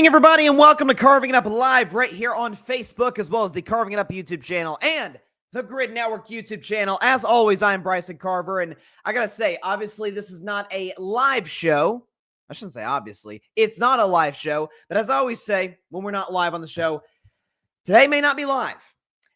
evening, everybody, and welcome to Carving It Up Live right here on Facebook, as well as the Carving It Up YouTube channel and the Grid Network YouTube channel. As always, I'm Bryson Carver, and I gotta say, obviously, this is not a live show. I shouldn't say obviously. It's not a live show, but as I always say, when we're not live on the show, today may not be live.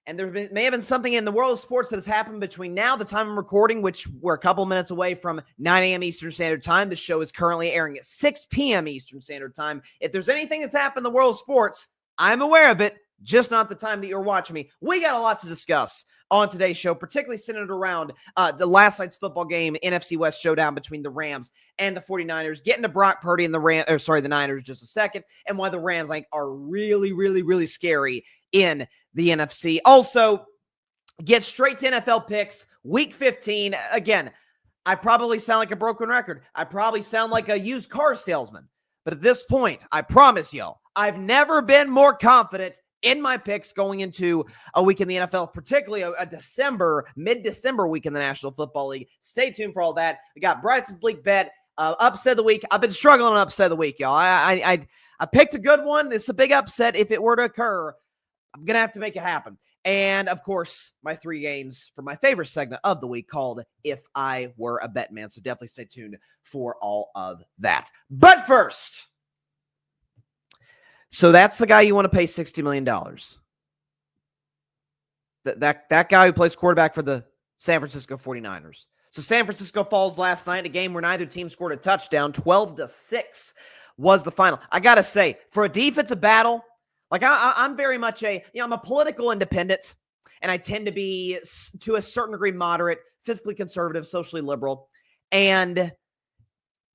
And may have been something in the world of sports that has happened between now, the time I'm recording, which we're a couple minutes away from 9 a.m. Eastern Standard Time. The show is currently airing at 6 p.m. Eastern Standard Time. If there's anything that's happened in the world of sports, I'm aware of it, just not the time that you're watching me. We got a lot to discuss on today's show, particularly centered around the last night's football game, NFC West showdown between the Rams and the 49ers. Getting to Brock Purdy and the Niners just a second, and why the Rams are really, really, really scary in the NFC. Also, get straight to NFL picks, week 15. Again, I probably sound like a broken record. I probably sound like a used car salesman. But at this point, I promise y'all, I've never been more confident in my picks going into a week in the NFL, particularly a mid-December week in the National Football League. Stay tuned for all that. We got Bryson's Bleak bet, upset of the week. I've been struggling on upset of the week, y'all. I picked a good one. It's a big upset if it were to occur. I'm going to have to make it happen. And, of course, my 3 games for my favorite segment of the week called If I Were a Bettin Man. So definitely stay tuned for all of that. But first, so that's the guy you want to pay $60 million. That guy who plays quarterback for the San Francisco 49ers. So San Francisco falls last night in a game where neither team scored a touchdown. 12-6 was the final. I got to say, for a defensive battle, I'm very much I'm a political independent, and I tend to be, to a certain degree, moderate, fiscally conservative, socially liberal. And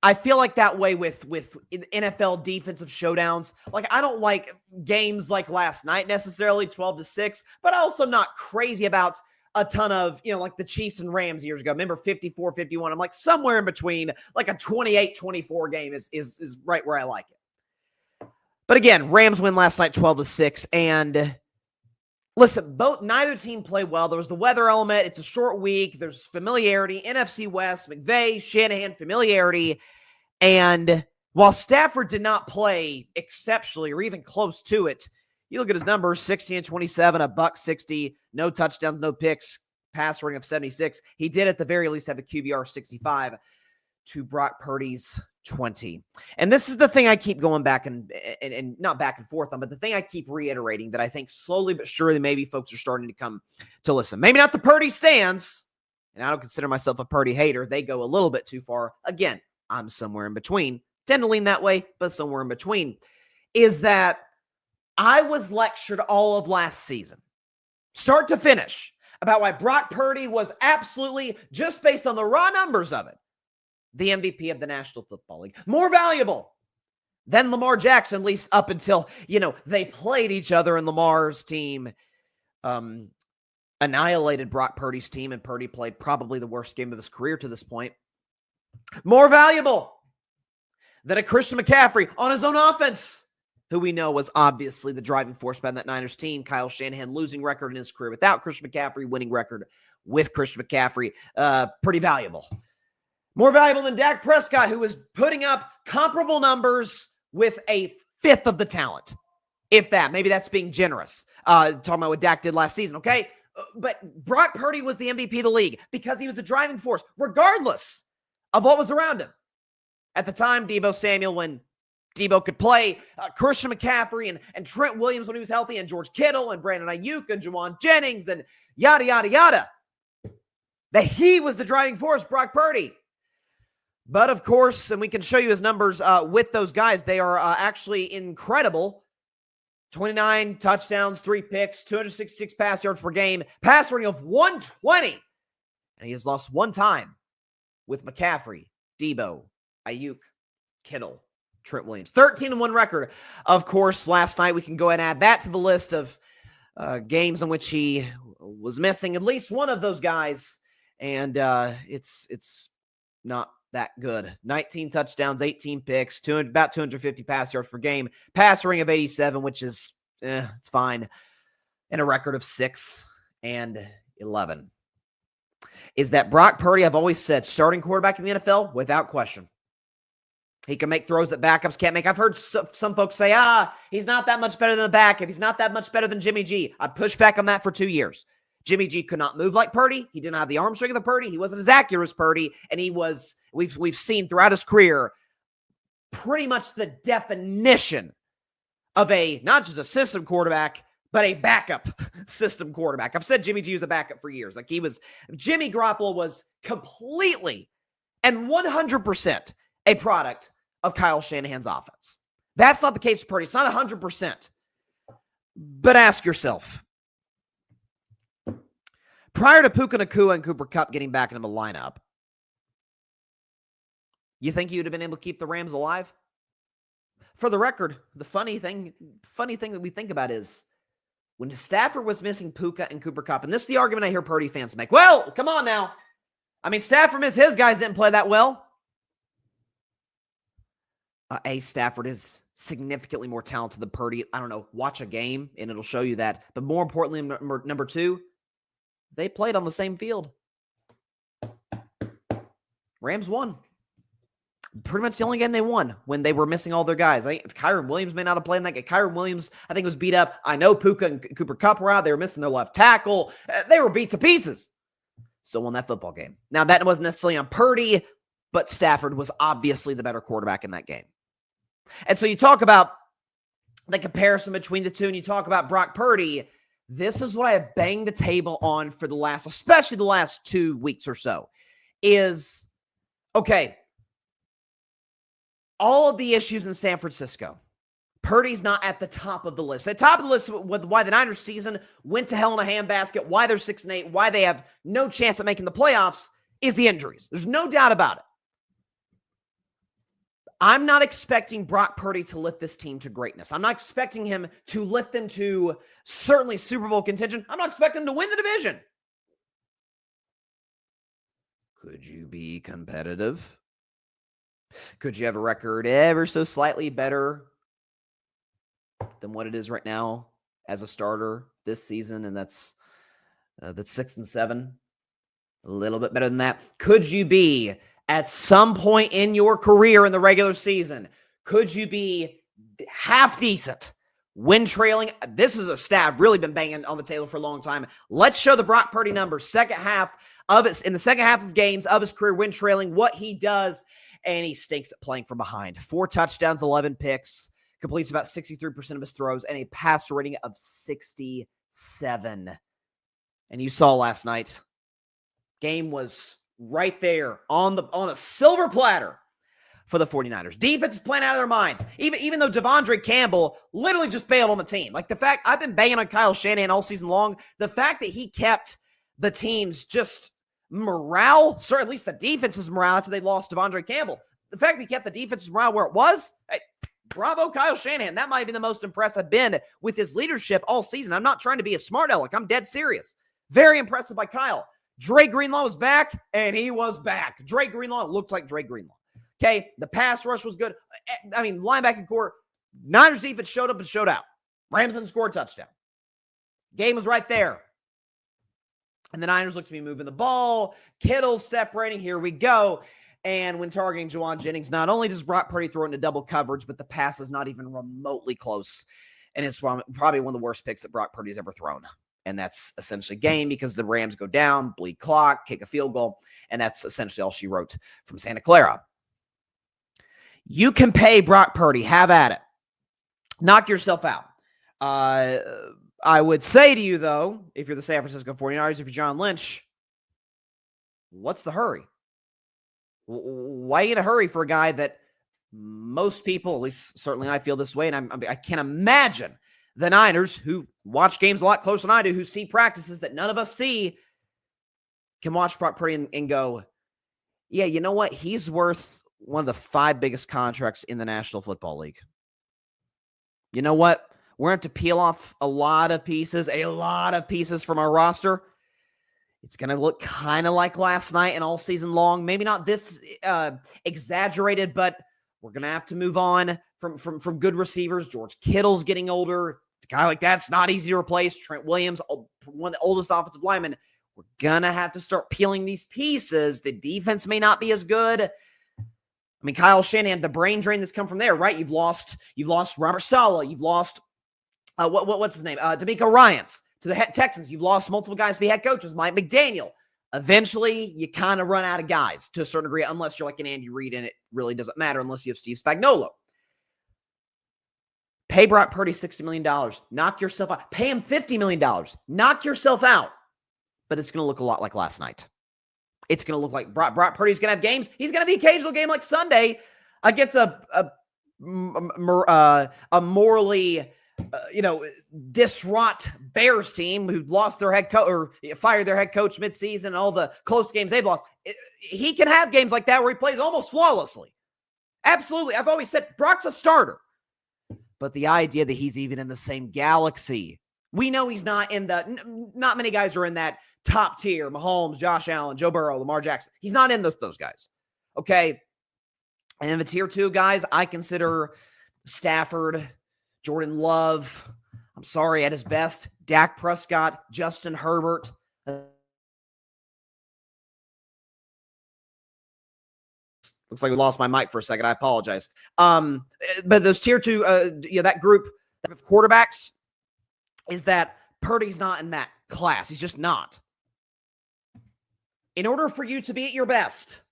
I feel like that way with NFL defensive showdowns. I don't like games like last night necessarily, 12-6, but also not crazy about a ton of, like the Chiefs and Rams years ago. Remember 54-51? I'm like somewhere in between, like a 28-24 game is right where I like it. But again, Rams win last night 12-6. And listen, neither team played well. There was the weather element. It's a short week. There's familiarity. NFC West, McVay, Shanahan, familiarity. And while Stafford did not play exceptionally or even close to it, you look at his numbers, 16-27, $160, no touchdowns, no picks, pass rating of 76. He did at the very least have a QBR 65 to Brock Purdy's 20. And this is the thing I keep going back and not back and forth on, but the thing I keep reiterating that I think slowly but surely maybe folks are starting to come to listen. Maybe not the Purdy stands, and I don't consider myself a Purdy hater. They go a little bit too far. Again, I'm somewhere in between. Tend to lean that way, but somewhere in between. Is that I was lectured all of last season, start to finish, about why Brock Purdy was absolutely, just based on the raw numbers of it, the MVP of the National Football League. More valuable than Lamar Jackson, at least up until, they played each other and Lamar's team annihilated Brock Purdy's team, and Purdy played probably the worst game of his career to this point. More valuable than a Christian McCaffrey on his own offense, who we know was obviously the driving force behind that Niners team. Kyle Shanahan losing record in his career without Christian McCaffrey, winning record with Christian McCaffrey. Pretty valuable. More valuable than Dak Prescott, who was putting up comparable numbers with a fifth of the talent. If that. Maybe that's being generous. Talking about what Dak did last season, okay? But Brock Purdy was the MVP of the league because he was the driving force, regardless of what was around him. At the time, Deebo Samuel, when Deebo could play, Christian McCaffrey and Trent Williams when he was healthy, and George Kittle and Brandon Ayuk and Juwan Jennings and yada, yada, yada. That he was the driving force, Brock Purdy. But, of course, and we can show you his numbers with those guys. They are actually incredible. 29 touchdowns, 3 picks, 266 pass yards per game, pass rating of 120. And he has lost one time with McCaffrey, Deebo, Ayuk, Kittle, Trent Williams. 13-1 record. Of course, last night we can go ahead and add that to the list of games in which he was missing at least one of those guys. And it's not that good. 19 touchdowns, 18 picks, about 250 pass yards per game, pass rating of 87, which is, it's fine, and a record of 6-11. Is that Brock Purdy, I've always said, starting quarterback in the NFL, without question. He can make throws that backups can't make. I've heard some folks say, he's not that much better than the backup. He's not that much better than Jimmy G. I pushed back on that for 2 years. Jimmy G could not move like Purdy. He didn't have the arm strength of Purdy. He wasn't as accurate as Purdy. And he was, we've seen throughout his career, pretty much the definition of a, not just a system quarterback, but a backup system quarterback. I've said Jimmy G was a backup for years. Like Jimmy Garoppolo was completely and 100% a product of Kyle Shanahan's offense. That's not the case with Purdy. It's not 100%. But ask yourself, prior to Puka Nacua and Cooper Kupp getting back into the lineup, you think you'd have been able to keep the Rams alive? For the record, the funny thing that we think about is when Stafford was missing Puka and Cooper Kupp, and this is the argument I hear Purdy fans make. Well, come on now. I mean, Stafford missed his guys, didn't play that well. Stafford is significantly more talented than Purdy. I don't know, watch a game and it'll show you that. But more importantly, number two, they played on the same field. Rams won. Pretty much the only game they won when they were missing all their guys. Kyron Williams may not have played in that game. Kyron Williams, I think, was beat up. I know Puka and Cooper Kupp were out. They were missing their left tackle. They were beat to pieces. Still won that football game. Now, that wasn't necessarily on Purdy, but Stafford was obviously the better quarterback in that game. And so you talk about the comparison between the two, and you talk about Brock Purdy. This is what I have banged the table on for especially the last 2 weeks or so, is, okay, all of the issues in San Francisco, Purdy's not at the top of the list. At the top of the list with why the Niners season went to hell in a handbasket, why they're 6-8, why they have no chance of making the playoffs is the injuries. There's no doubt about it. I'm not expecting Brock Purdy to lift this team to greatness. I'm not expecting him to lift them to certainly Super Bowl contention. I'm not expecting him to win the division. Could you be competitive? Could you have a record ever so slightly better than what it is right now as a starter this season? And that's 6-7. A little bit better than that. Could you be at some point in your career in the regular season, could you be half decent, win trailing? This is a stat I've really been banging on the table for a long time. Let's show the Brock Purdy numbers. In the second half of games of his career, win trailing, what he does, and he stinks at playing from behind. 4 touchdowns, 11 picks, completes about 63% of his throws, and a passer rating of 67. And you saw last night, game was right there on a silver platter for the 49ers. Defense is playing out of their minds. Even though Devondre Campbell literally just bailed on the team. Like, the fact, I've been banging on Kyle Shanahan all season long, the fact that he kept the team's just morale, at least the defense's morale after they lost Devondre Campbell, the fact that he kept the defense's morale where it was, hey, bravo Kyle Shanahan. That might be the most impressed I've been with his leadership all season. I'm not trying to be a smart aleck. I'm dead serious. Very impressive by Kyle. Dre Greenlaw was back, and he was back. Dre Greenlaw looked like Dre Greenlaw. Okay, the pass rush was good. I mean, linebacking core, Niners defense showed up and showed out. Rams didn't score a touchdown. Game was right there. And the Niners looked to be moving the ball. Kittle's separating. Here we go. And when targeting Juwan Jennings, not only does Brock Purdy throw into double coverage, but the pass is not even remotely close. And it's probably one of the worst picks that Brock Purdy's ever thrown. And that's essentially game because the Rams go down, bleed clock, kick a field goal, and that's essentially all she wrote from Santa Clara. You can pay Brock Purdy. Have at it. Knock yourself out. I would say to you, though, if you're the San Francisco 49ers, if you're John Lynch, what's the hurry? Why in a hurry for a guy that most people, at least certainly I feel this way, and I can't imagine the Niners, who watch games a lot closer than I do, who see practices that none of us see, can watch Brock Purdy and go, yeah, you know what? He's worth one of the 5 biggest contracts in the National Football League. You know what? We're going to have to peel off a lot of pieces from our roster. It's going to look kind of like last night and all season long. Maybe not this exaggerated, but we're going to have to move on from good receivers. George Kittle's getting older. A guy like that's not easy to replace. Trent Williams, one of the oldest offensive linemen. We're going to have to start peeling these pieces. The defense may not be as good. I mean, Kyle Shanahan, the brain drain that's come from there, right? You've lost Robert Saleh. You've lost, what's his name? D'Amico Ryans to the Texans. You've lost multiple guys to be head coaches, Mike McDaniel. Eventually, you kind of run out of guys to a certain degree, unless you're like an Andy Reid, and it really doesn't matter unless you have Steve Spagnuolo. Pay Brock Purdy $60 million. Knock yourself out. Pay him $50 million. Knock yourself out. But it's going to look a lot like last night. It's going to look like Brock Purdy's going to have games. He's going to have the occasional game like Sunday against a morally, distraught Bears team who lost their head coach or fired their head coach midseason and all the close games they've lost. He can have games like that where he plays almost flawlessly. Absolutely. I've always said Brock's a starter. But the idea that he's even in the same galaxy, we know he's not in not many guys are in that top tier. Mahomes, Josh Allen, Joe Burrow, Lamar Jackson. He's not in those guys. Okay. And in the tier 2 guys, I consider Stafford, Jordan Love. I'm sorry, at his best, Dak Prescott, Justin Herbert. Looks like we lost my mic for a second. I apologize. But those tier 2, that group of quarterbacks is that Purdy's not in that class. He's just not. In order for you to be at your best,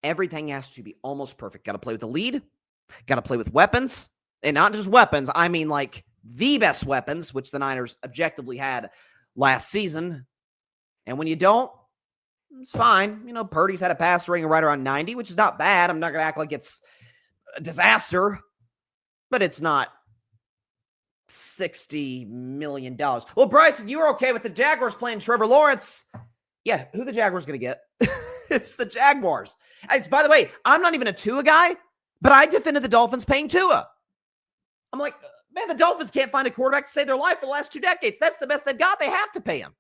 everything has to be almost perfect. Got to play with the lead. Got to play with weapons. And not just weapons. I mean like the best weapons, which the Niners objectively had last season. And when you don't, it's fine. Purdy's had a passer rating right around 90, which is not bad. I'm not going to act like it's a disaster, but it's not $60 million. Well, Bryson, you were okay with the Jaguars playing Trevor Lawrence. Yeah, who the Jaguars going to get? It's the Jaguars. By the way, I'm not even a Tua guy, but I defended the Dolphins paying Tua. I'm like, man, the Dolphins can't find a quarterback to save their life for the last 2 decades. That's the best they've got. They have to pay him.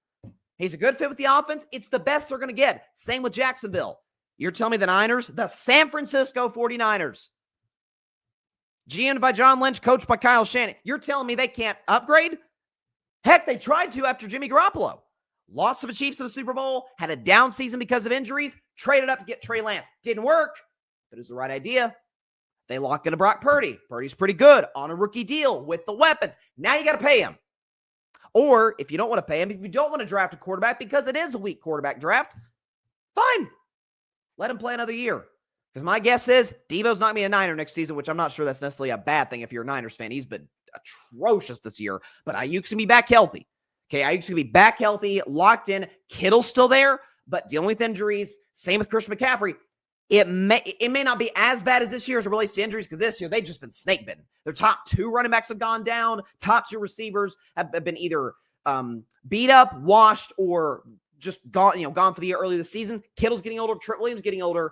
He's a good fit with the offense. It's the best they're going to get. Same with Jacksonville. You're telling me the Niners, the San Francisco 49ers, GM'd by John Lynch, coached by Kyle Shanahan. You're telling me they can't upgrade? Heck, they tried to after Jimmy Garoppolo. Lost to the Chiefs in the Super Bowl, had a down season because of injuries, traded up to get Trey Lance. Didn't work, but it was the right idea. They locked into Brock Purdy. Purdy's pretty good on a rookie deal with the weapons. Now you got to pay him. Or if you don't want to pay him, if you don't want to draft a quarterback because it is a weak quarterback draft, fine. Let him play another year. Because my guess is Deebo's not going to be a Niner next season, which I'm not sure that's necessarily a bad thing if you're a Niners fan. He's been atrocious this year. But Ayuk's going to be back healthy. Okay, Ayuk's going to be back healthy, locked in. Kittle's still there, but dealing with injuries. Same with Christian McCaffrey. It may not be as bad as this year as it relates to injuries because this year they've just been snake bitten. Their top 2 running backs have gone down. Top 2 receivers have been either beat up, washed, or just gone for the year early this season. Kittle's getting older. Trent Williams getting older.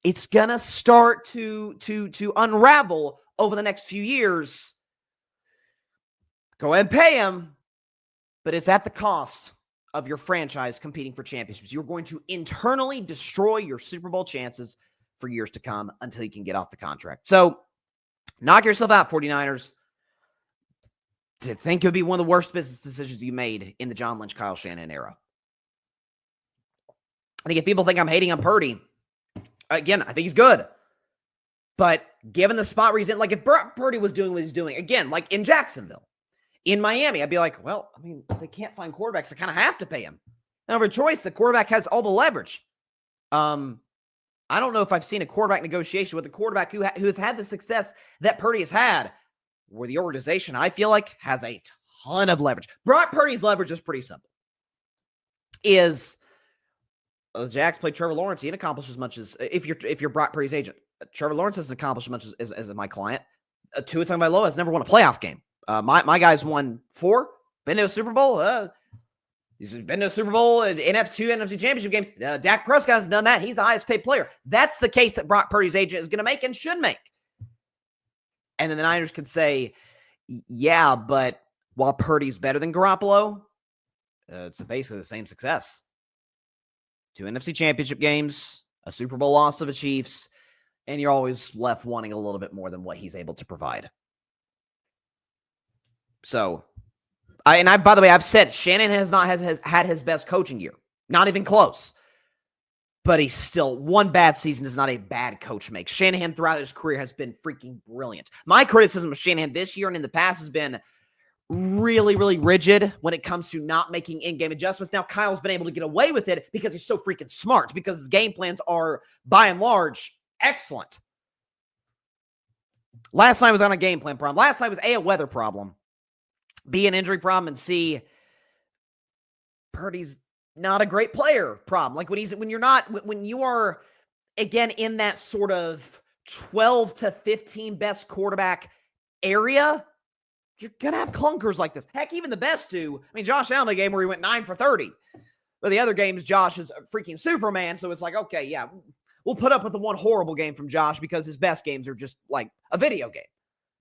It's gonna start to unravel over the next few years. Go ahead and pay him, but it's at the cost of your franchise competing for championships. You're going to internally destroy your Super Bowl chances for years to come until you can get off the contract. So knock yourself out, 49ers. To think it would be one of the worst business decisions you made in the John Lynch, Kyle Shanahan era. I think if people think I'm hating on Purdy, again, I think he's good. But given the spot where he's in, like if Brock Purdy was doing what he's doing, again, like in Jacksonville, in Miami, I'd be like, well, I mean, they can't find quarterbacks. They kind of have to pay him. Now, for choice, the quarterback has all the leverage. I don't know if I've seen a quarterback negotiation with a quarterback who has had the success that Purdy has had, where the organization, I feel like, has a ton of leverage. Brock Purdy's leverage is pretty simple. The Jags play Trevor Lawrence. He didn't accomplish as much as, if you're Brock Purdy's agent. Trevor Lawrence hasn't accomplished as much as my client. Tua Tagovailoa has never won a playoff game. My guy's won 4, been to a Super Bowl. He's been to a Super Bowl and NFC Championship games. Dak Prescott has done that. He's the highest paid player. That's the case that Brock Purdy's agent is going to make and should make. And then the Niners could say, yeah, but while Purdy's better than Garoppolo, it's basically the same success. 2 NFC Championship games, a Super Bowl loss of the Chiefs, and you're always left wanting a little bit more than what he's able to provide. So, by the way, I've said Shanahan has not had his best coaching year. Not even close. but he's still, one bad season is not a bad coach makes. Shanahan throughout his career has been freaking brilliant. My criticism of Shanahan this year and in the past has been really, really rigid when it comes to not making in-game adjustments. Now, Kyle's been able to get away with it because he's so freaking smart, because his game plans are, by and large, excellent. Last night was on a game plan problem. Last night was A, a weather problem, B, an injury problem, and C, Purdy's not a great player problem. Like when you are, again, in that sort of 12 to 15 best quarterback area, you're going to have clunkers like this. Heck, even the best do. I mean, Josh Allen, a game where he went 9 for 30. But the other games, Josh is a freaking Superman. So it's like, okay, yeah, we'll put up with the one horrible game from Josh because his best games are just like a video game.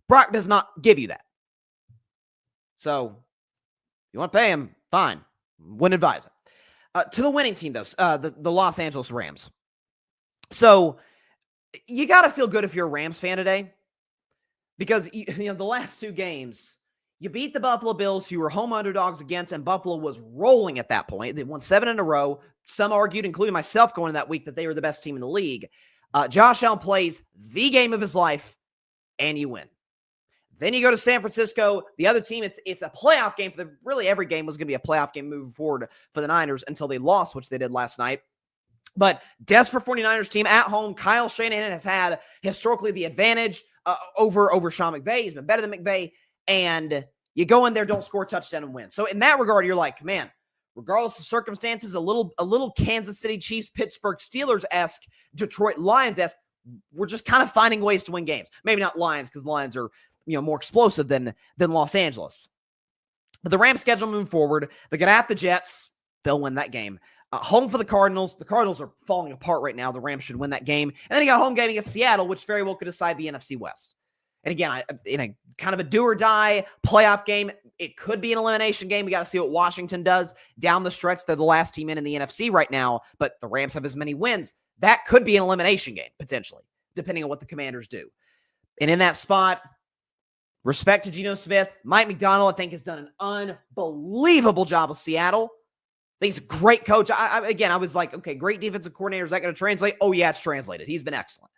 Brock does not give you that. So you want to pay him, fine. Wouldn't advise it. To the winning team, though, the Los Angeles Rams. So you got to feel good if you're a Rams fan today. Because, the last two games, you beat the Buffalo Bills, who were home underdogs against, and Buffalo was rolling at that point. They won 7 in a row. Some argued, including myself going that week, that they were the best team in the league. Josh Allen plays the game of his life, and you win. Then you go to San Francisco. The other team, it's a playoff game. Really, every game was going to be a playoff game moving forward for the Niners until they lost, which they did last night. But desperate 49ers team at home. Kyle Shanahan has had historically the advantage over Sean McVay. He's been better than McVay. And you go in there, don't score a touchdown and win. So in that regard, you're like, man, regardless of circumstances, a little Kansas City Chiefs, Pittsburgh Steelers-esque, Detroit Lions-esque, we're just kind of finding ways to win games. Maybe not Lions, because the Lions are more explosive than Los Angeles. But the Rams schedule moving forward, they're going to have the Jets. They'll win that game. Home for the Cardinals. The Cardinals are falling apart right now. The Rams should win that game. And then you got a home game against Seattle, which very well could decide the NFC West. And again, in a kind of a do-or-die playoff game, it could be an elimination game. We got to see what Washington does down the stretch. They're the last team in the NFC right now, but the Rams have as many wins. That could be an elimination game, potentially, depending on what the Commanders do. And in that spot, respect to Geno Smith. Mike McDonald, I think, has done an unbelievable job with Seattle. I think he's a great coach. I was like, okay, great defensive coordinator. Is that going to translate? Oh, yeah, it's translated. He's been excellent.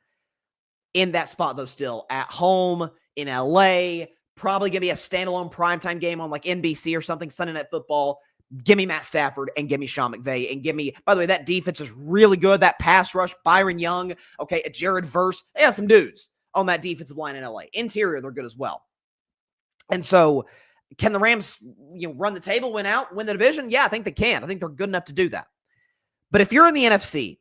In that spot, though, still at home in LA, probably going to be a standalone primetime game on like NBC or something, Sunday Night Football. Give me Matt Stafford and give me Sean McVay and give me, by the way, that defense is really good. That pass rush, Byron Young, okay, Jared Verse. They have some dudes on that defensive line in LA. Interior, they're good as well. And so, can the Rams, run the table, win the division? Yeah, I think they can. I think they're good enough to do that. But if you're in the NFC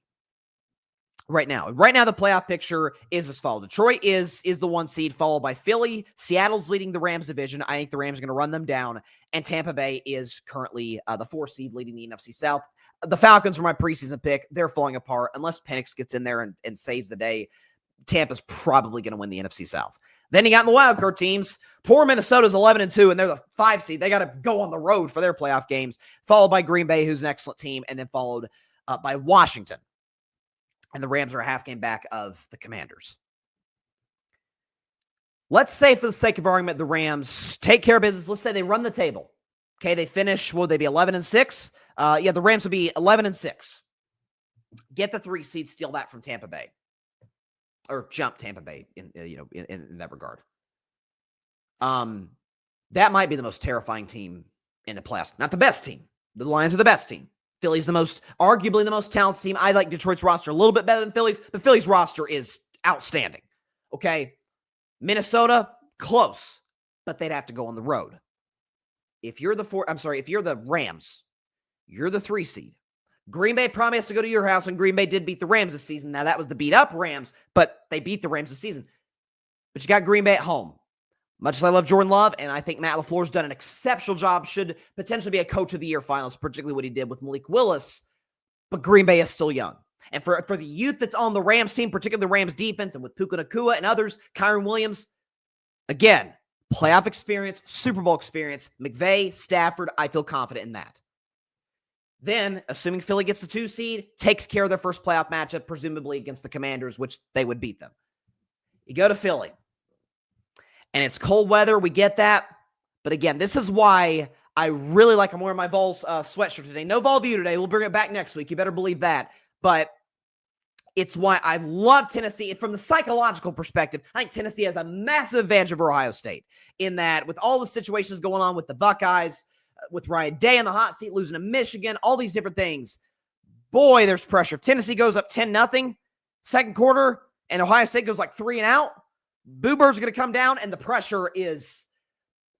right now the playoff picture is as follows. Detroit is the 1 seed, followed by Philly. Seattle's leading the Rams division. I think the Rams are going to run them down. And Tampa Bay is currently the 4 seed leading the NFC South. The Falcons were my preseason pick. They're falling apart. Unless Penix gets in there and saves the day, Tampa's probably going to win the NFC South. Then you got in the wildcard teams. Poor Minnesota's 11-2, and they're the 5 seed. They got to go on the road for their playoff games, followed by Green Bay, who's an excellent team, and then followed by Washington. And the Rams are a half game back of the Commanders. Let's say, for the sake of argument, the Rams take care of business. Let's say they run the table. Okay, they finish, will they be 11-6? The Rams would be 11-6. Get the 3 seed, steal that from Tampa Bay. Or jump Tampa Bay in that regard. That might be the most terrifying team in the playoffs. Not the best team. The Lions are the best team. Philly's arguably the most talented team. I like Detroit's roster a little bit better than Philly's, but Philly's roster is outstanding. Okay? Minnesota, close, but they'd have to go on the road. If you're the Rams, you're the 3 seed. Green Bay probably has to go to your house, and Green Bay did beat the Rams this season. Now, that was the beat-up Rams, but they beat the Rams this season. But you got Green Bay at home. Much as I love Jordan Love, and I think Matt LaFleur's done an exceptional job, should potentially be a Coach of the Year finalist, particularly what he did with Malik Willis, but Green Bay is still young. And for the youth that's on the Rams team, particularly the Rams defense, and with Puka Nacua and others, Kyron Williams, again, playoff experience, Super Bowl experience, McVay, Stafford, I feel confident in that. Then, assuming Philly gets the 2 seed, takes care of their first playoff matchup, presumably against the Commanders, which they would beat them. You go to Philly, and it's cold weather. We get that. But again, this is why I really like, I'm wearing my Vols sweatshirt today. No Vol View today. We'll bring it back next week. You better believe that. But It's why I love Tennessee. From the psychological perspective, I think Tennessee has a massive advantage over Ohio State in that with all the situations going on with the Buckeyes, with Ryan Day in the hot seat, losing to Michigan, all these different things. Boy, there's pressure. If Tennessee goes up 10-0 second quarter and Ohio State goes like 3 and out, Boo Bird's going to come down and the pressure is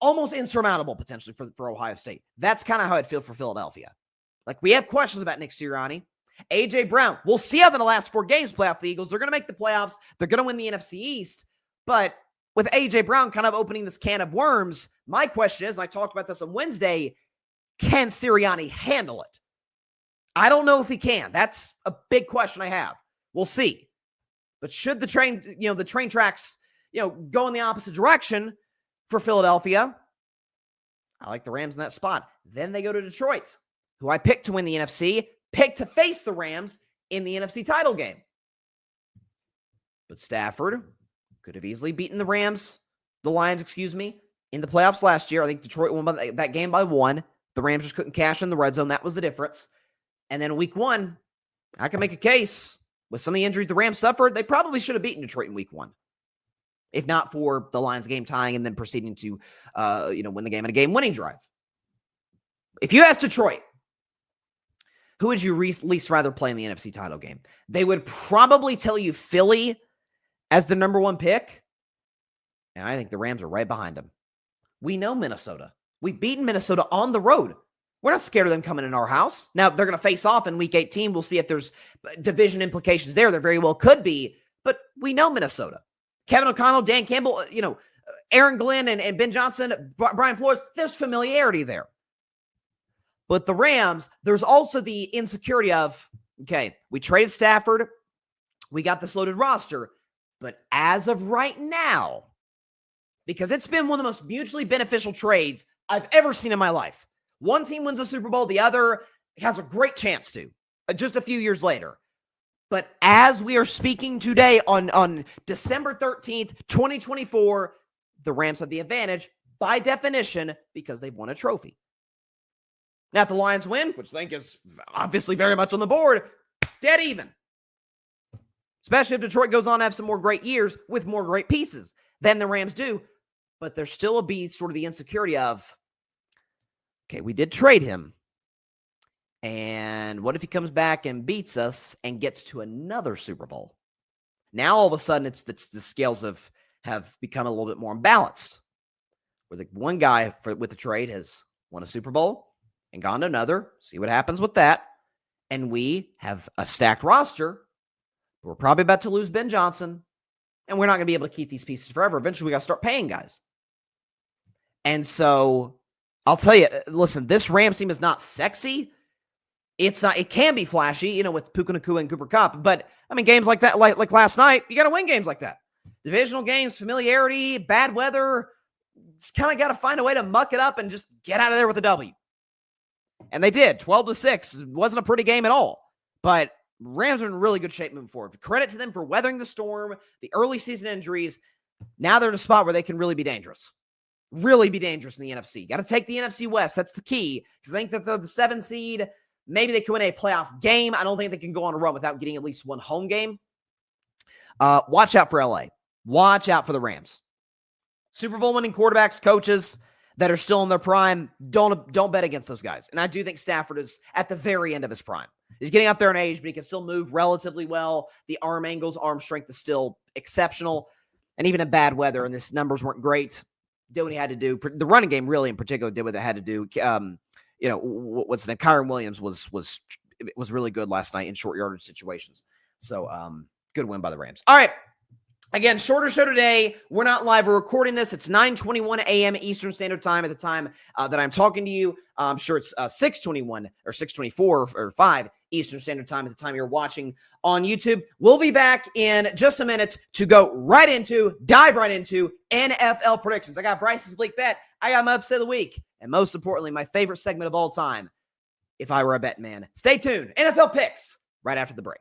almost insurmountable potentially for Ohio State. That's kind of how I'd feel for Philadelphia. Like, we have questions about Nick Sirianni. A.J. Brown, we'll see how the last 4 games play off the Eagles. They're going to make the playoffs. They're going to win the NFC East. But with A.J. Brown kind of opening this can of worms, my question is, and I talked about this on Wednesday, can Sirianni handle it? I don't know if he can. That's a big question I have. We'll see. But should the train tracks, go in the opposite direction for Philadelphia, I like the Rams in that spot. Then they go to Detroit, who I picked to win the NFC, picked to face the Rams in the NFC title game. But Stafford could have easily beaten the Lions, in the playoffs last year. I think Detroit won that game by 1. The Rams just couldn't cash in the red zone. That was the difference. And then week 1, I can make a case with some of the injuries the Rams suffered, they probably should have beaten Detroit in week 1. If not for the Lions game tying and then proceeding to, win the game in a game-winning drive. If you ask Detroit, who would you least rather play in the NFC title game? They would probably tell you Philly as the number 1 pick. And I think the Rams are right behind them. We know Minnesota. We've beaten Minnesota on the road. We're not scared of them coming in our house. Now, they're going to face off in week 18. We'll see if there's division implications there. There very well could be. But we know Minnesota. Kevin O'Connell, Dan Campbell, Aaron Glenn and Ben Johnson, Brian Flores, there's familiarity there. But the Rams, there's also the insecurity of, okay, we traded Stafford. We got this loaded roster. But as of right now, because it's been one of the most mutually beneficial trades I've ever seen in my life. One team wins a Super Bowl, the other has a great chance to, just a few years later. But as we are speaking today on December 13th, 2024, the Rams have the advantage by definition because they've won a trophy. Now, if the Lions win, which I think is obviously very much on the board, dead even. Especially if Detroit goes on to have some more great years with more great pieces than the Rams do. But there still will be sort of the insecurity of, okay, we did trade him. And what if he comes back and beats us and gets to another Super Bowl? Now, all of a sudden, the scales have become a little bit more imbalanced. Where the one guy with the trade has won a Super Bowl and gone to another. See what happens with that. And we have a stacked roster. We're probably about to lose Ben Johnson. And we're not going to be able to keep these pieces forever. Eventually, we got to start paying guys. And so, I'll tell you, listen, this Rams team is not sexy. It's not. It can be flashy, with Puka Nacua and Cooper Kupp. But, games like that, like last night, you got to win games like that. Divisional games, familiarity, bad weather. Just kind of got to find a way to muck it up and just get out of there with a W. And they did, 12-6. It wasn't a pretty game at all. But Rams are in really good shape moving forward. Credit to them for weathering the storm, the early season injuries. Now they're in a spot where they can really be dangerous. Really be dangerous in the NFC. Got to take the NFC West. That's the key. Because I think that they're the 7 seed. Maybe they can win a playoff game. I don't think they can go on a run without getting at least one home game. Watch out for LA. Watch out for the Rams. Super Bowl winning quarterbacks, coaches that are still in their prime, don't bet against those guys. And I do think Stafford is at the very end of his prime. He's getting up there in age, but he can still move relatively well. The arm angles, arm strength is still exceptional. And even in bad weather, and his numbers weren't great, did what he had to do. The running game really in particular did what it had to do. What's his name? Kyron Williams was really good last night in short yardage situations. So good win by the Rams. All right. Again, shorter show today. We're not live. We're recording this. It's 9:21 a.m. Eastern Standard Time at the time that I'm talking to you. I'm sure it's 6:21 or 6:24 or 5 Eastern Standard Time at the time you're watching on YouTube. We'll be back in just a minute to dive right into NFL predictions. I got Bryson's Bleak Bet. I got my upset of the week. And most importantly, my favorite segment of all time, If I Were a Bettin Man. Stay tuned. NFL picks right after the break.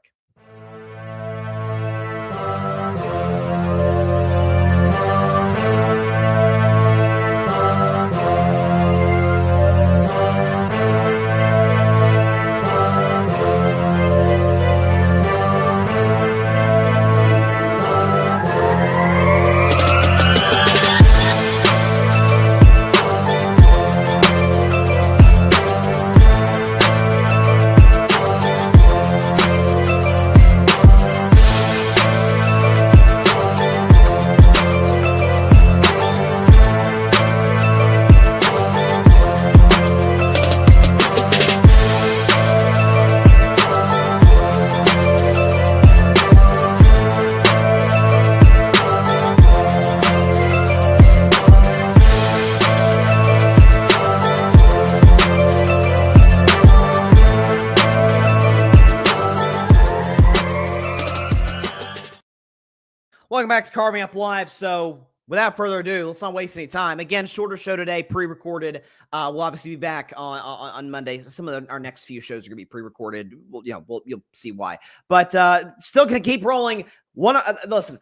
Welcome back to Carving Up Live. So, without further ado, let's not waste any time. Again, shorter show today, pre-recorded. We'll obviously be back on Monday. Some of our next few shows are going to be pre-recorded. You'll see why. But still going to keep rolling. Listen,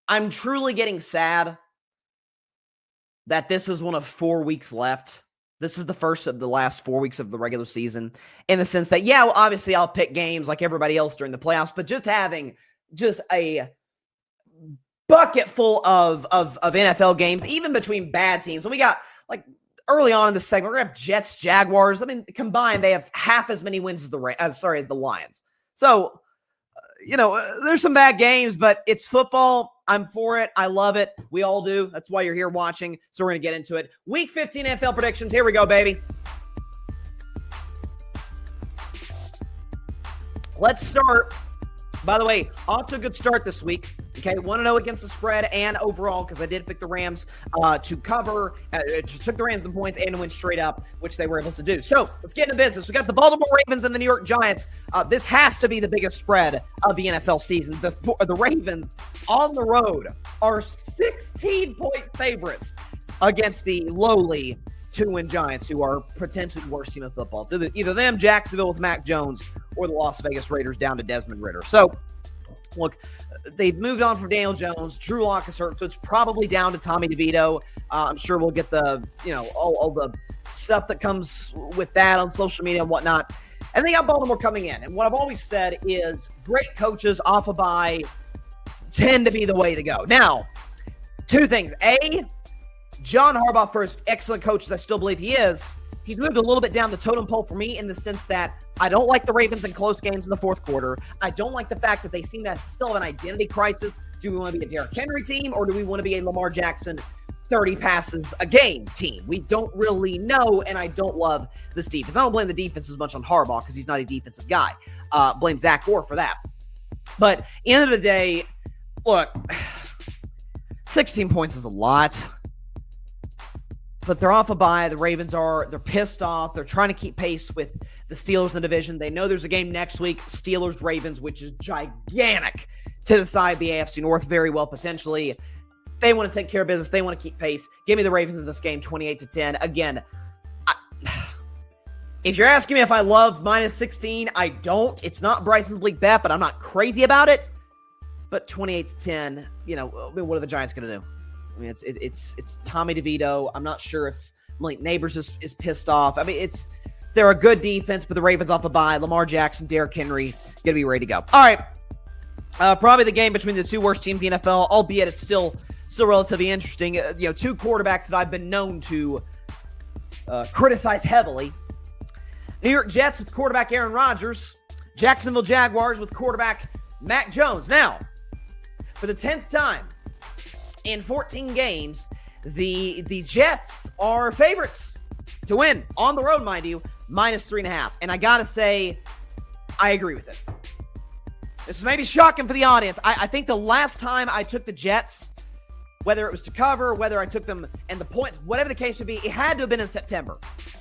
I'm truly getting sad that this is one of 4 weeks left. This is the first of the last 4 weeks of the regular season, in the sense that, yeah, well, obviously I'll pick games like everybody else during the playoffs, but just having just a bucket full of NFL games, even between bad teams. And we got, like, early on in the segment, we're going to have Jets, Jaguars. I mean, combined, they have half as many wins as the Lions. So, there's some bad games, but it's football. I'm for it. I love it. We all do. That's why you're here watching. So we're going to get into it. Week 15 NFL predictions. Here we go, baby. Let's start. By the way, off to a good start this week. Okay, 1-0 against the spread and overall, because I did pick the Rams to cover. Took the Rams the points and to win straight up, which they were able to do. So let's get into business. We got the Baltimore Ravens and the New York Giants. This has to be the biggest spread of the NFL season. The Ravens on the road are 16-point favorites against the lowly 2-win Giants, who are potentially the worst team in football. It's either them, Jacksonville with Mac Jones, or the Las Vegas Raiders down to Desmond Ridder. So, look, they've moved on from Daniel Jones. Drew Lock is hurt, so it's probably down to Tommy DeVito. I'm sure we'll get the, all the stuff that comes with that on social media and whatnot. And they got Baltimore coming in. And what I've always said is great coaches off a bye tend to be the way to go. Now, two things. A, John Harbaugh, for as excellent coach as I still believe he is, he's moved a little bit down the totem pole for me in the sense that I don't like the Ravens in close games in the fourth quarter. I don't like the fact that they seem to still have an identity crisis. Do we want to be a Derrick Henry team, or do we want to be a Lamar Jackson 30 passes a game team? We don't really know, and I don't love this defense. I don't blame the defense as much on Harbaugh because he's not a defensive guy. Blame Zach Gore for that. But end of the day, look, 16 points is a lot. But they're off a bye. The Ravens they're pissed off. They're trying to keep pace with the Steelers in the division. They know there's a game next week, Steelers-Ravens, which is gigantic to decide the AFC North very well, potentially. They want to take care of business. They want to keep pace. Give me the Ravens in this game, 28-10. Again, if you're asking me if I love minus 16, I don't. It's not Bryson's Bleak bet, but I'm not crazy about it. But 28-10, what are the Giants going to do? I mean, it's Tommy DeVito. I'm not sure if Malik Neighbors is pissed off. I mean, they're a good defense, but the Ravens off a bye. Lamar Jackson, Derrick Henry, gonna be ready to go. All right, probably the game between the two worst teams in the NFL, albeit it's still relatively interesting. Two quarterbacks that I've been known to criticize heavily. New York Jets with quarterback Aaron Rodgers. Jacksonville Jaguars with quarterback Mac Jones. Now, for the 10th time in 14 games, the Jets are favorites to win on the road, mind you, minus 3.5. And I gotta say, I agree with it. This is maybe shocking for the audience. I think the last time I took the Jets, whether it was to cover, whether I took them and the points, whatever the case would be, it had to have been in September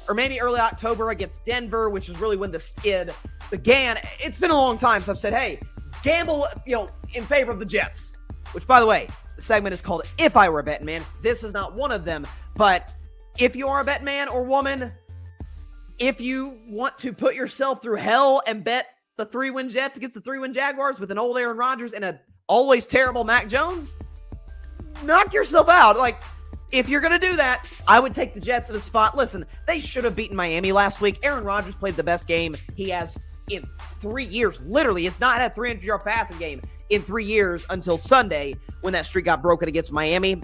or maybe early October against Denver, which is really when the skid began. It's been a long time since I've said, hey, gamble, in favor of the Jets, which, by the way, the segment is called If I Were a Bettin Man. This is not one of them, but if you are a betting man or woman, if you want to put yourself through hell and bet the 3-win Jets against the 3-win Jaguars with an old Aaron Rodgers and a always terrible Mac Jones, knock yourself out. Like, if you're going to do that, I would take the Jets in a spot. Listen, they should have beaten Miami last week. Aaron Rodgers played the best game he has in 3 years. Literally, it's not had a 300-yard passing game in 3 years until Sunday when that streak got broken against Miami.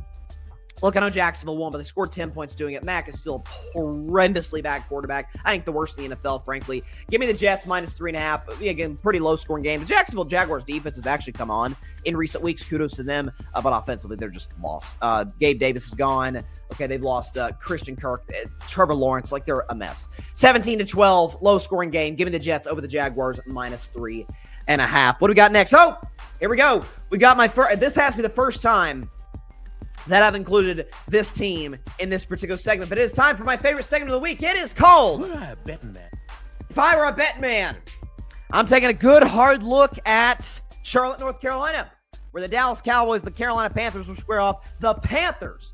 Look, I know Jacksonville won, but they scored 10 points doing it. Mac is still a horrendously bad quarterback. I think the worst in the NFL, frankly. Give me the Jets minus 3.5. Again, pretty low-scoring game. The Jacksonville Jaguars defense has actually come on in recent weeks. Kudos to them. But offensively, they're just lost. Gabe Davis is gone. Okay, they've lost Christian Kirk, Trevor Lawrence. Like, they're a mess. 17-12, low-scoring game. Give me the Jets over the Jaguars minus 3.5. What do we got next? Oh, here we go. We got my first. This has to be the first time that I've included this team in this particular segment, but it is time for my favorite segment of the week. It is called Bettin Man. If I Were a Bettin Man. I'm taking a good hard look at Charlotte, North Carolina. where the Dallas Cowboys, the Carolina Panthers will square off. The Panthers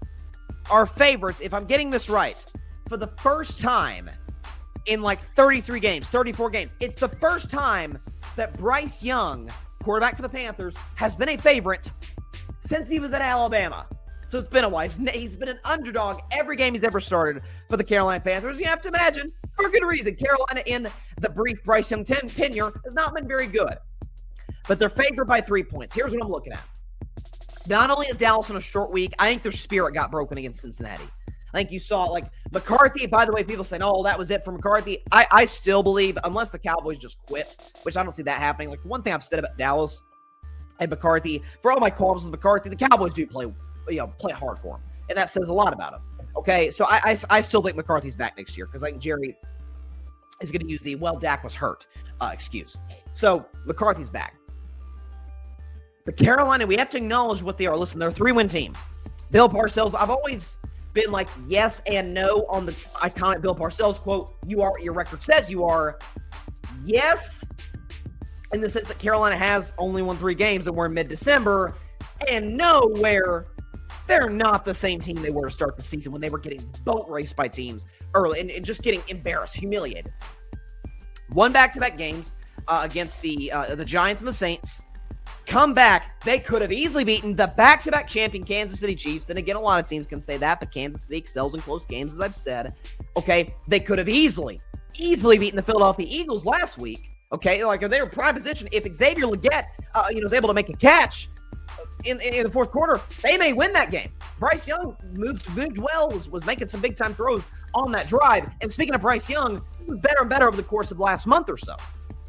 are favorites, if I'm getting this right, for the first time in like 33 games, 34 games. It's the first time that Bryce Young, quarterback for the Panthers, has been a favorite since he was at Alabama. So it's been a while. He's been an underdog every game he's ever started for the Carolina Panthers. You have to imagine, for good reason, Carolina in the brief Bryce Young tenure has not been very good. But they're favored by 3 points. Here's what I'm looking at. Not only is Dallas on a short week, I think their spirit got broken against Cincinnati. I think you saw, like, McCarthy. By the way, people saying, oh, that was it for McCarthy. I still believe, unless the Cowboys just quit, which I don't see that happening. Like, one thing I've said about Dallas and McCarthy, for all my qualms with McCarthy, the Cowboys do play hard for him. And that says a lot about him. Okay, so I still think McCarthy's back next year because I think Jerry is going to use the, Dak was hurt excuse. So McCarthy's back. But Carolina, we have to acknowledge what they are. Listen, they're a 3-win team. Bill Parcells, I've always been like yes and no on the iconic Bill Parcells quote, you are what your record says you are. Yes, in the sense that Carolina has only won 3 games and we're in mid-December, and no, where they're not the same team they were to start the season when they were getting boat raced by teams early and just getting embarrassed, humiliated. Won back-to-back games against the Giants and the Saints. Come back, they could have easily beaten the back-to-back champion Kansas City Chiefs. And again, a lot of teams can say that, but Kansas City excels in close games, as I've said. Okay, they could have easily beaten the Philadelphia Eagles last week. Okay, like they were prime position. If Xavier Legette, was able to make a catch in the fourth quarter, they may win that game. Bryce Young moved well, was making some big-time throws on that drive. And speaking of Bryce Young, he was better and better over the course of last month or so.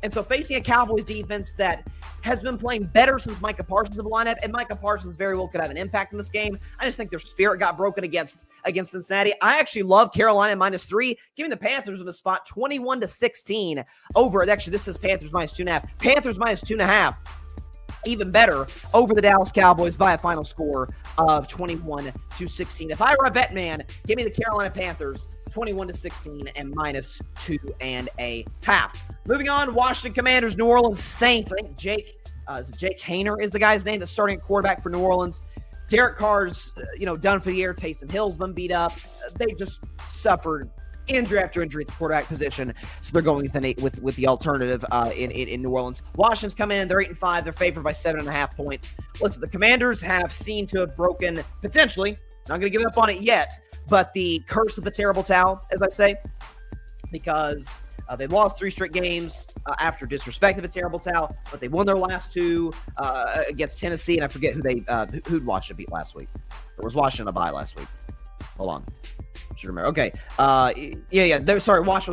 And so facing a Cowboys defense that has been playing better since Micah Parsons in the lineup, and Micah Parsons very well could have an impact in this game. I just think their spirit got broken against Cincinnati. I actually love Carolina -3. Give me the Panthers in the spot 21-16 over. Actually, this is Panthers -2.5. Panthers -2.5. Even better over the Dallas Cowboys by a final score of 21-16. If I were a bet man, give me the Carolina Panthers 21-16 and -2.5. Moving on, Washington Commanders, New Orleans Saints. I think Jake Hayner is the guy's name that's starting at quarterback for New Orleans. Derek Carr's, done for the year. Taysom Hill's been beat up. They just suffered injury after injury at the quarterback position, so they're going with the alternative in New Orleans. Washington's come in, they're 8-5, they're favored by 7.5 points. Listen, the Commanders have seemed to have broken, potentially, not going to give up on it yet, but the curse of the terrible towel, as I say, because they lost 3 straight games after disrespect of a terrible towel, but they won their last 2 against Tennessee, and I forget who'd Washington beat last week. Or was Washington a bye last week? Hold on. Should remember. Okay. Washington was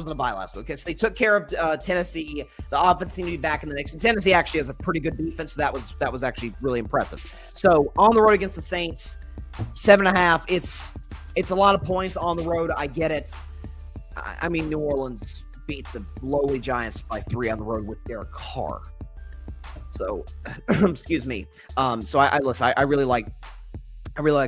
on a bye last week. Okay, so they took care of Tennessee. The offense seemed to be back in the mix, and Tennessee actually has a pretty good defense. So that was actually really impressive. So on the road against the Saints, 7.5. It's a lot of points on the road. I get it. I mean, New Orleans beat the lowly Giants by 3 on the road with Derek Carr. So, excuse me. So I really like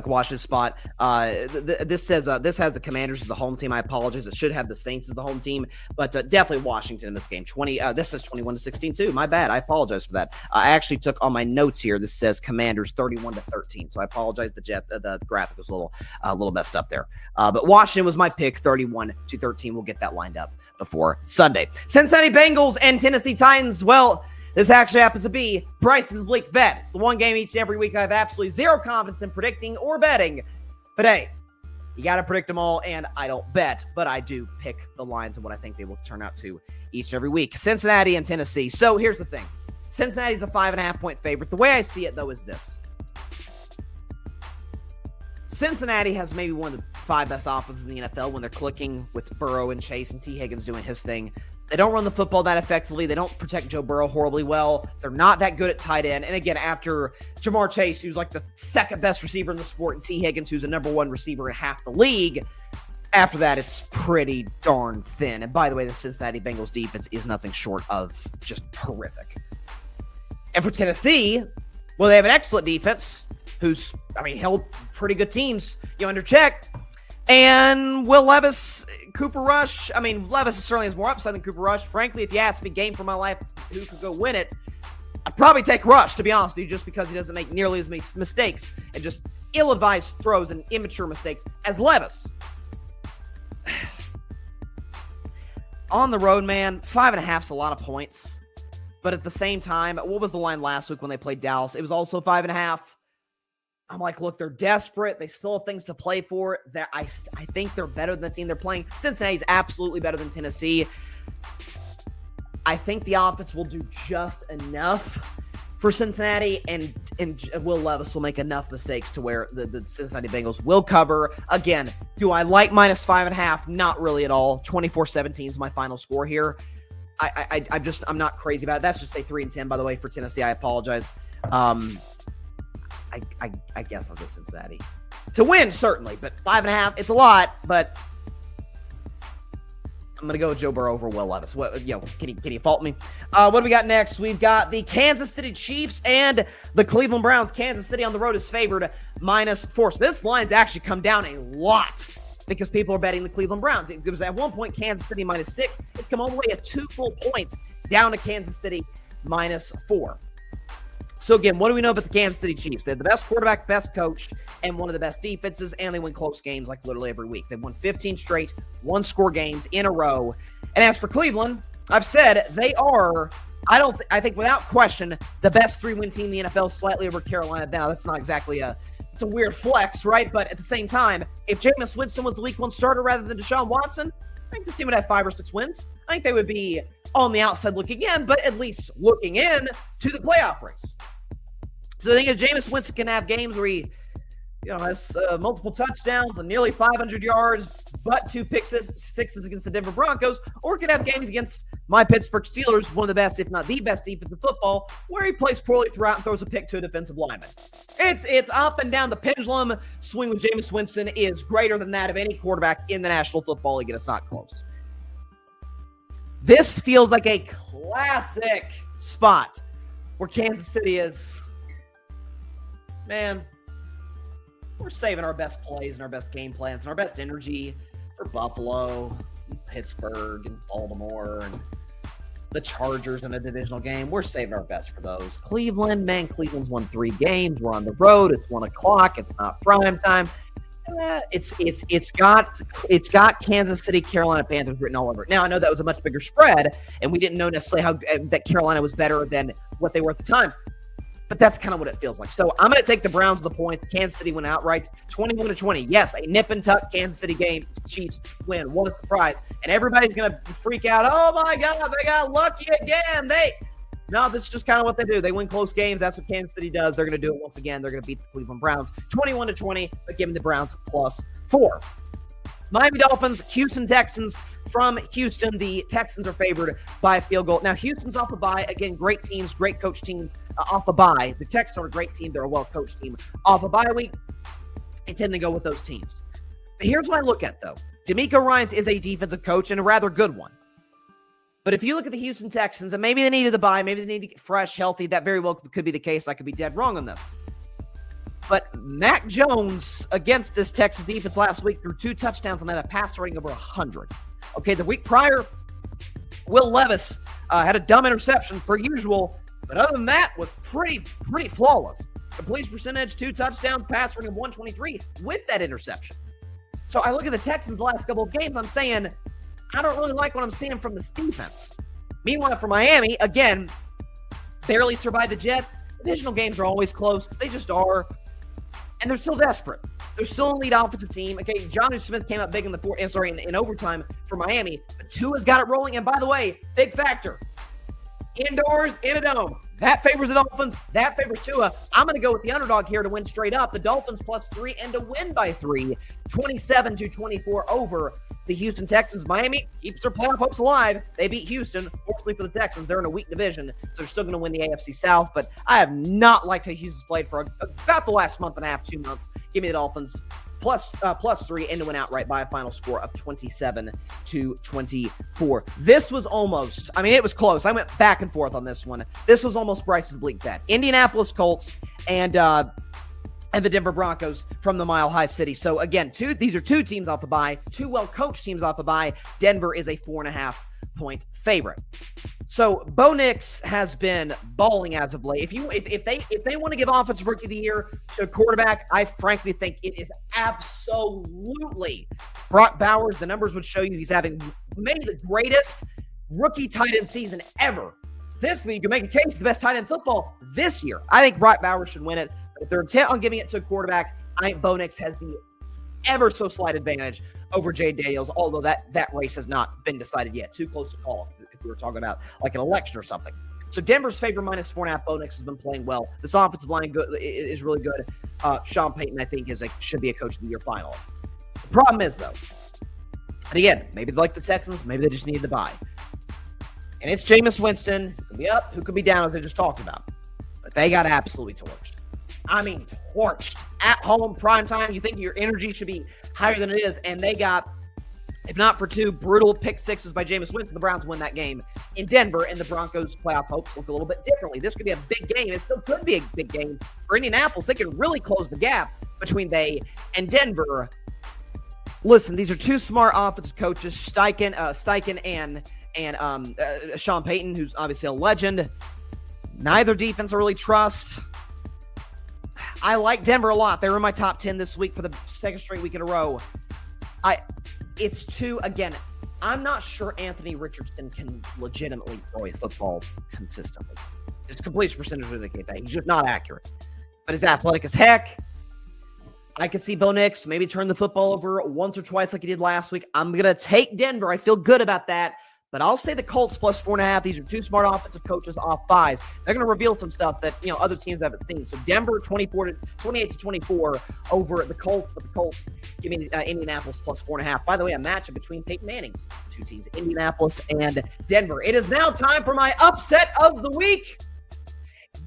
Washington's spot. This has the Commanders as the home team. I apologize. It should have the Saints as the home team, but definitely Washington in this game. This says 21-16 too. My bad. I apologize for that. I actually took on my notes here. This says Commanders 31-13. So I apologize. The graphic was a little messed up there. But Washington was my pick, 31-13. We'll get that lined up before Sunday. Cincinnati Bengals and Tennessee Titans. Well, this actually happens to be Bryson's Bleak bet. It's the one game each and every week I have absolutely zero confidence in predicting or betting. But hey, you got to predict them all, and I don't bet, but I do pick the lines and what I think they will turn out to each and every week. Cincinnati and Tennessee. So here's the thing. Cincinnati's a 5.5-point favorite. The way I see it, though, is this. Cincinnati has maybe one of the 5 best offenses in the NFL when they're clicking with Burrow and Chase and T. Higgins doing his thing. They don't run the football that effectively. They don't protect Joe Burrow horribly well. They're not that good at tight end. And again, after Jamar Chase, who's like the 2nd best receiver in the sport, and T. Higgins, who's a number 1 receiver in half the league, after that, it's pretty darn thin. And by the way, the Cincinnati Bengals defense is nothing short of just horrific. And for Tennessee, well, they have an excellent defense who's, held pretty good teams, under check. And Will Levis, Cooper Rush. Levis certainly has more upside than Cooper Rush. Frankly, if you ask me, game for my life, who could go win it? I'd probably take Rush, to be honest with you, just because he doesn't make nearly as many mistakes and just ill-advised throws and immature mistakes as Levis. On the road, man, 5.5's a lot of points. But at the same time, what was the line last week when they played Dallas? It was also 5.5. I'm like, look, they're desperate. They still have things to play for. I think they're better than the team they're playing. Cincinnati's absolutely better than Tennessee. I think the offense will do just enough for Cincinnati, and Will Levis will make enough mistakes to where the Cincinnati Bengals will cover. Again, do I like -5.5? Not really at all. 24-17 is my final score here. I'm not crazy about it. That's just a 3-10, by the way, for Tennessee. I apologize. I guess I'll go Cincinnati to win, certainly, but 5.5, it's a lot, but I'm going to go with Joe Burrow over Will Levis. Can you fault me? What do we got next? We've got the Kansas City Chiefs and the Cleveland Browns. Kansas City on the road is favored -4. So this line's actually come down a lot because people are betting the Cleveland Browns. It was at one point Kansas City -6. It's come all the way at 2 full points down to Kansas City -4. So again, what do we know about the Kansas City Chiefs? They have the best quarterback, best coach, and one of the best defenses, and they win close games like literally every week. They've won 15 straight one-score games in a row. And as for Cleveland, I've said they are, I think without question, the best 3-win team in the NFL, slightly over Carolina. Now, that's not exactly it's a weird flex, right? But at the same time, if Jameis Winston was the week 1 starter rather than Deshaun Watson, I think this team would have 5 or 6 wins. I think they would be on the outside looking in, but at least looking in to the playoff race. So I think if Jameis Winston can have games where he, has multiple touchdowns and nearly 500 yards, but 2 pick sixes against the Denver Broncos, or can have games against my Pittsburgh Steelers, one of the best, if not the best defense in football, where he plays poorly throughout and throws a pick to a defensive lineman. It's up and down. The pendulum swing with Jameis Winston is greater than that of any quarterback in the National Football League, and it's not close. This feels like a classic spot where Kansas City is, man, we're saving our best plays and our best game plans and our best energy for Buffalo, and Pittsburgh, and Baltimore, and the Chargers in a divisional game. We're saving our best for those. Cleveland, man, Cleveland's won 3 games. We're on the road. It's 1 o'clock. It's not prime time. It's got Kansas City, Carolina Panthers written all over it. Now, I know that was a much bigger spread, and we didn't know necessarily how that Carolina was better than what they were at the time. But that's kind of what it feels like. So I'm going to take the Browns the points. Kansas City went outright, 21-20. Yes, a nip and tuck Kansas City game. Chiefs win. What a surprise! And everybody's going to freak out. Oh my God, they got lucky again. No, this is just kind of what they do. They win close games. That's what Kansas City does. They're going to do it once again. They're going to beat the Cleveland Browns 21-20, but giving the Browns +4. Miami Dolphins, Houston Texans. From Houston, the Texans are favored by a field goal. Now, Houston's off a bye. Again, great teams, great coach teams off a bye. The Texans are a great team. They're a well-coached team. Off a bye week, I tend to go with those teams. But here's what I look at, though. DeMeco Ryans is a defensive coach and a rather good one. But if you look at the Houston Texans, and maybe they needed the bye, maybe they need to get fresh, healthy, that very well could be the case. I could be dead wrong on this. But Mac Jones against this Texas defense last week threw 2 touchdowns and had a passer rating over 100. Okay, the week prior, Will Levis had a dumb interception per usual, but other than that, was pretty flawless. Completion percentage, 2 touchdowns, pass rating of 123 with that interception. So I look at the Texans the last couple of games, I'm saying, I don't really like what I'm seeing from this defense. Meanwhile, for Miami, again, barely survived the Jets. Divisional games are always close. They just are. And they're still desperate. They're still an elite offensive team. Okay, Jonnu Smith came up big in overtime for Miami. But Tua's got it rolling. And by the way, big factor. Indoors, in a dome. That favors the Dolphins. That favors Tua. I'm going to go with the underdog here to win straight up. The Dolphins +3 and to win by 3. 27-24 over the Houston Texans. Miami keeps their playoff hopes alive. They beat Houston. Fortunately for the Texans, they're in a weak division, so they're still going to win the AFC South. But I have not liked how Houston's played for about the last month and a half, 2 months. Give me the Dolphins +3 and to win outright by a final score of 27-24. This was almost, it was close. I went back and forth on this one. This was almost Bryce's bleak bet. Indianapolis Colts and the Denver Broncos from the Mile High City. So again, these are 2 teams off the bye, 2 well-coached teams off the bye. Denver is a 4.5 8-point favorite. So Bo Nix has been balling as of late. If they want to give Offensive Rookie of the Year to a quarterback, I frankly think it is absolutely Brock Bowers. The numbers would show you he's having maybe the greatest rookie tight end season ever. Statistically, you can make a case the best tight end in football this year. I think Brock Bowers should win it. But if they're intent on giving it to a quarterback, I think Bo Nix has the ever so slight advantage over Jay Daniels, although that race has not been decided yet. Too close to call if we were talking about like an election or something. So Denver's favorite -4.5. Bo Nix has been playing well. This offensive line is really good. Sean Payton, I think, should be a Coach of the Year finalist. The problem is, though, and again, maybe like the Texans, maybe they just needed to buy. And it's Jameis Winston, who could be up, who could be down, as I just talked about. But they got absolutely torched. I mean, torched. At home, prime time, you think your energy should be higher than it is, and they got, if not for 2 brutal pick sixes by Jameis Winston, the Browns win that game in Denver, and the Broncos' playoff hopes look a little bit differently. This could be a big game. It still could be a big game for Indianapolis. They could really close the gap between they and Denver. Listen, these are 2 smart offensive coaches, Steichen and Sean Payton, who's obviously a legend. Neither defense I really trust. I like Denver a lot. They were in my top 10 this week for the second straight week in a row. It's 2, again, I'm not sure Anthony Richardson can legitimately throw a football consistently. His completion percentage would indicate that. He's just not accurate. But he's athletic as heck. I could see Bo Nix maybe turn the football over once or twice like he did last week. I'm going to take Denver. I feel good about that. But I'll say the Colts +4.5. These are 2 smart offensive coaches off buys. They're going to reveal some stuff that other teams haven't seen. So Denver 28-24 over the Colts. But the Colts give me Indianapolis +4.5. By the way, a matchup between Peyton Manning's 2 teams, Indianapolis and Denver. It is now time for my upset of the week.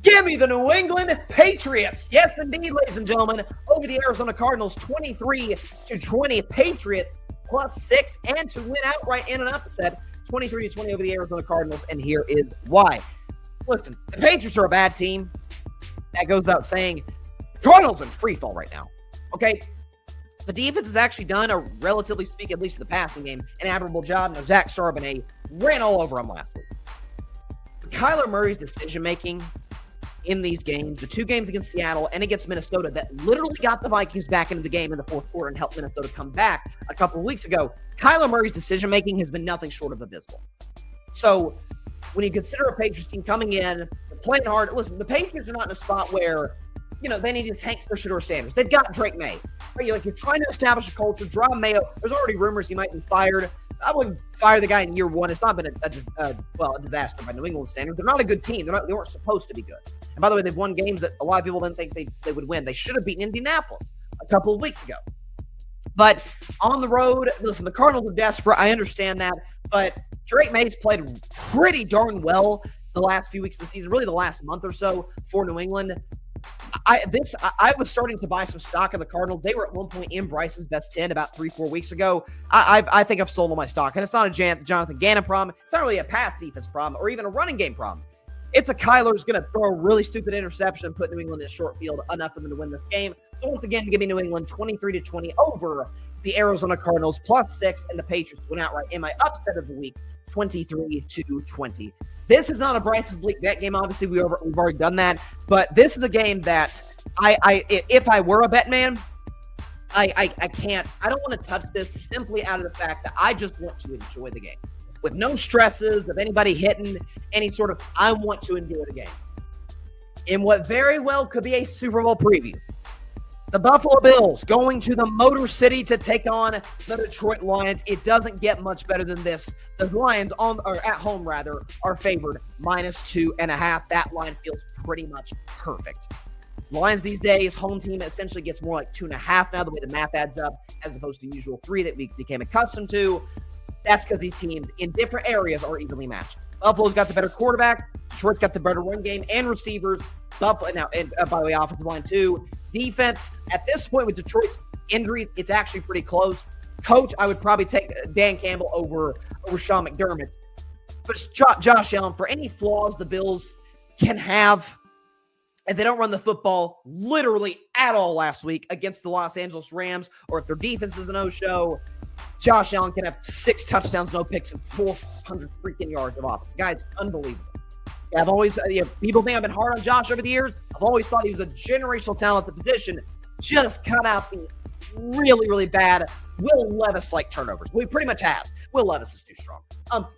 Give me the New England Patriots. Yes, indeed, ladies and gentlemen, over the Arizona Cardinals, 23-20. Patriots +6, and to win outright in an upset, 23-20 over the Arizona Cardinals, and here is why. Listen, the Patriots are a bad team. That goes without saying. The Cardinals are in free fall right now. Okay? The defense has actually done, a relatively speaking, at least in the passing game, an admirable job. Now, Zach Charbonnet ran all over him last week. But Kyler Murray's decision-making in these games, the 2 games against Seattle and against Minnesota that literally got the Vikings back into the game in the fourth quarter and helped Minnesota come back a couple of weeks ago, Kyler Murray's decision-making has been nothing short of abysmal. So when you consider a Patriots team coming in, playing hard, listen, the Patriots are not in a spot where, they need to tank for Shedeur Sanders. They've got Drake May. Right? You're trying to establish a culture, draw Mayo. There's already rumors he might be fired. I wouldn't fire the guy in year 1. It's not been a disaster by New England standards. They're not a good team. They weren't supposed to be good. And by the way, they've won games that a lot of people didn't think they would win. They should have beaten Indianapolis a couple of weeks ago. But on the road, listen, the Cardinals are desperate. I understand that. But Drake May's played pretty darn well the last few weeks of the season, really the last month or so for New England. I was starting to buy some stock in the Cardinals. They were at one point in Bryson's best 10 about 3-4 weeks ago. I think I've sold all my stock. And it's not a Jonathan Gannon problem. It's not really a pass defense problem or even a running game problem. It's a Kyler's going to throw a really stupid interception and put New England in a short field, enough for them to win this game. So once again, give me New England 23-20 over the Arizona Cardinals +6, and the Patriots went outright in my upset of the week, 23-20. This is not a Bryson Bleak bet game. Obviously, we've already done that. But this is a game that if I were a bet man, I can't. I don't want to touch this simply out of the fact that I just want to enjoy the game. With no stresses of anybody hitting any sort of, I want to enjoy the game. In what very well could be a Super Bowl preview, the Buffalo Bills going to the Motor City to take on the Detroit Lions. It doesn't get much better than this. The Lions at home are favored -2.5. That line feels pretty much perfect. Lions these days, home team essentially gets more like 2.5 now, the way the math adds up, as opposed to the usual 3 that we became accustomed to. That's because these teams in different areas are evenly matched. Buffalo's got the better quarterback. Detroit's got the better run game and receivers. Buffalo now, and by the way, offensive line too. Defense, at this point with Detroit's injuries, it's actually pretty close. Coach, I would probably take Dan Campbell over Sean McDermott. But Josh Allen, for any flaws the Bills can have, And they don't run the football literally at all last week against the Los Angeles Rams, or if their defense is a no-show, Josh Allen can have 6 touchdowns, no picks, and 400 freaking yards of offense. Guys, unbelievable. Yeah, I've always, people think I've been hard on Josh over the years. I've always thought he was a generational talent at the position. Just cut out the really, really bad Will Levis-like turnovers. Well, he pretty much has. Will Levis is too strong.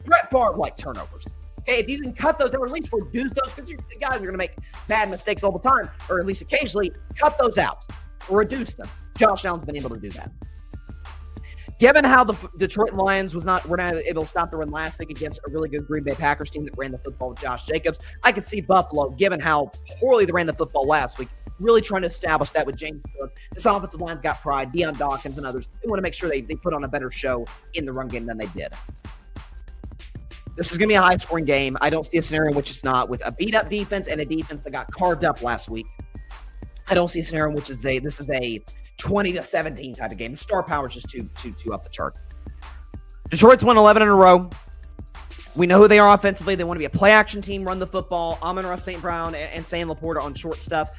Brett Favre-like turnovers. Okay, if you can cut those out, or at least reduce those, because the guys are going to make bad mistakes all the time, or at least occasionally, cut those out, or reduce them. Josh Allen's been able to do that. Given how the Detroit Lions were not able to stop the run last week against a really good Green Bay Packers team that ran the football with Josh Jacobs, I could see Buffalo, given how poorly they ran the football last week, really trying to establish that with James Cook. This offensive line's got pride, Deion Dawkins and others. They want to make sure they put on a better show in the run game than they did. This is going to be a high-scoring game. I don't see a scenario in which it's not, with a beat-up defense and a defense that got carved up last week. I don't see a scenario in which this is a 20-17 type of game. The star power is just too up the chart. Detroit's won 11 in a row. We know who they are offensively. They want to be a play-action team, run the football. Amon-Ra St. Brown and Sam Laporta on short stuff.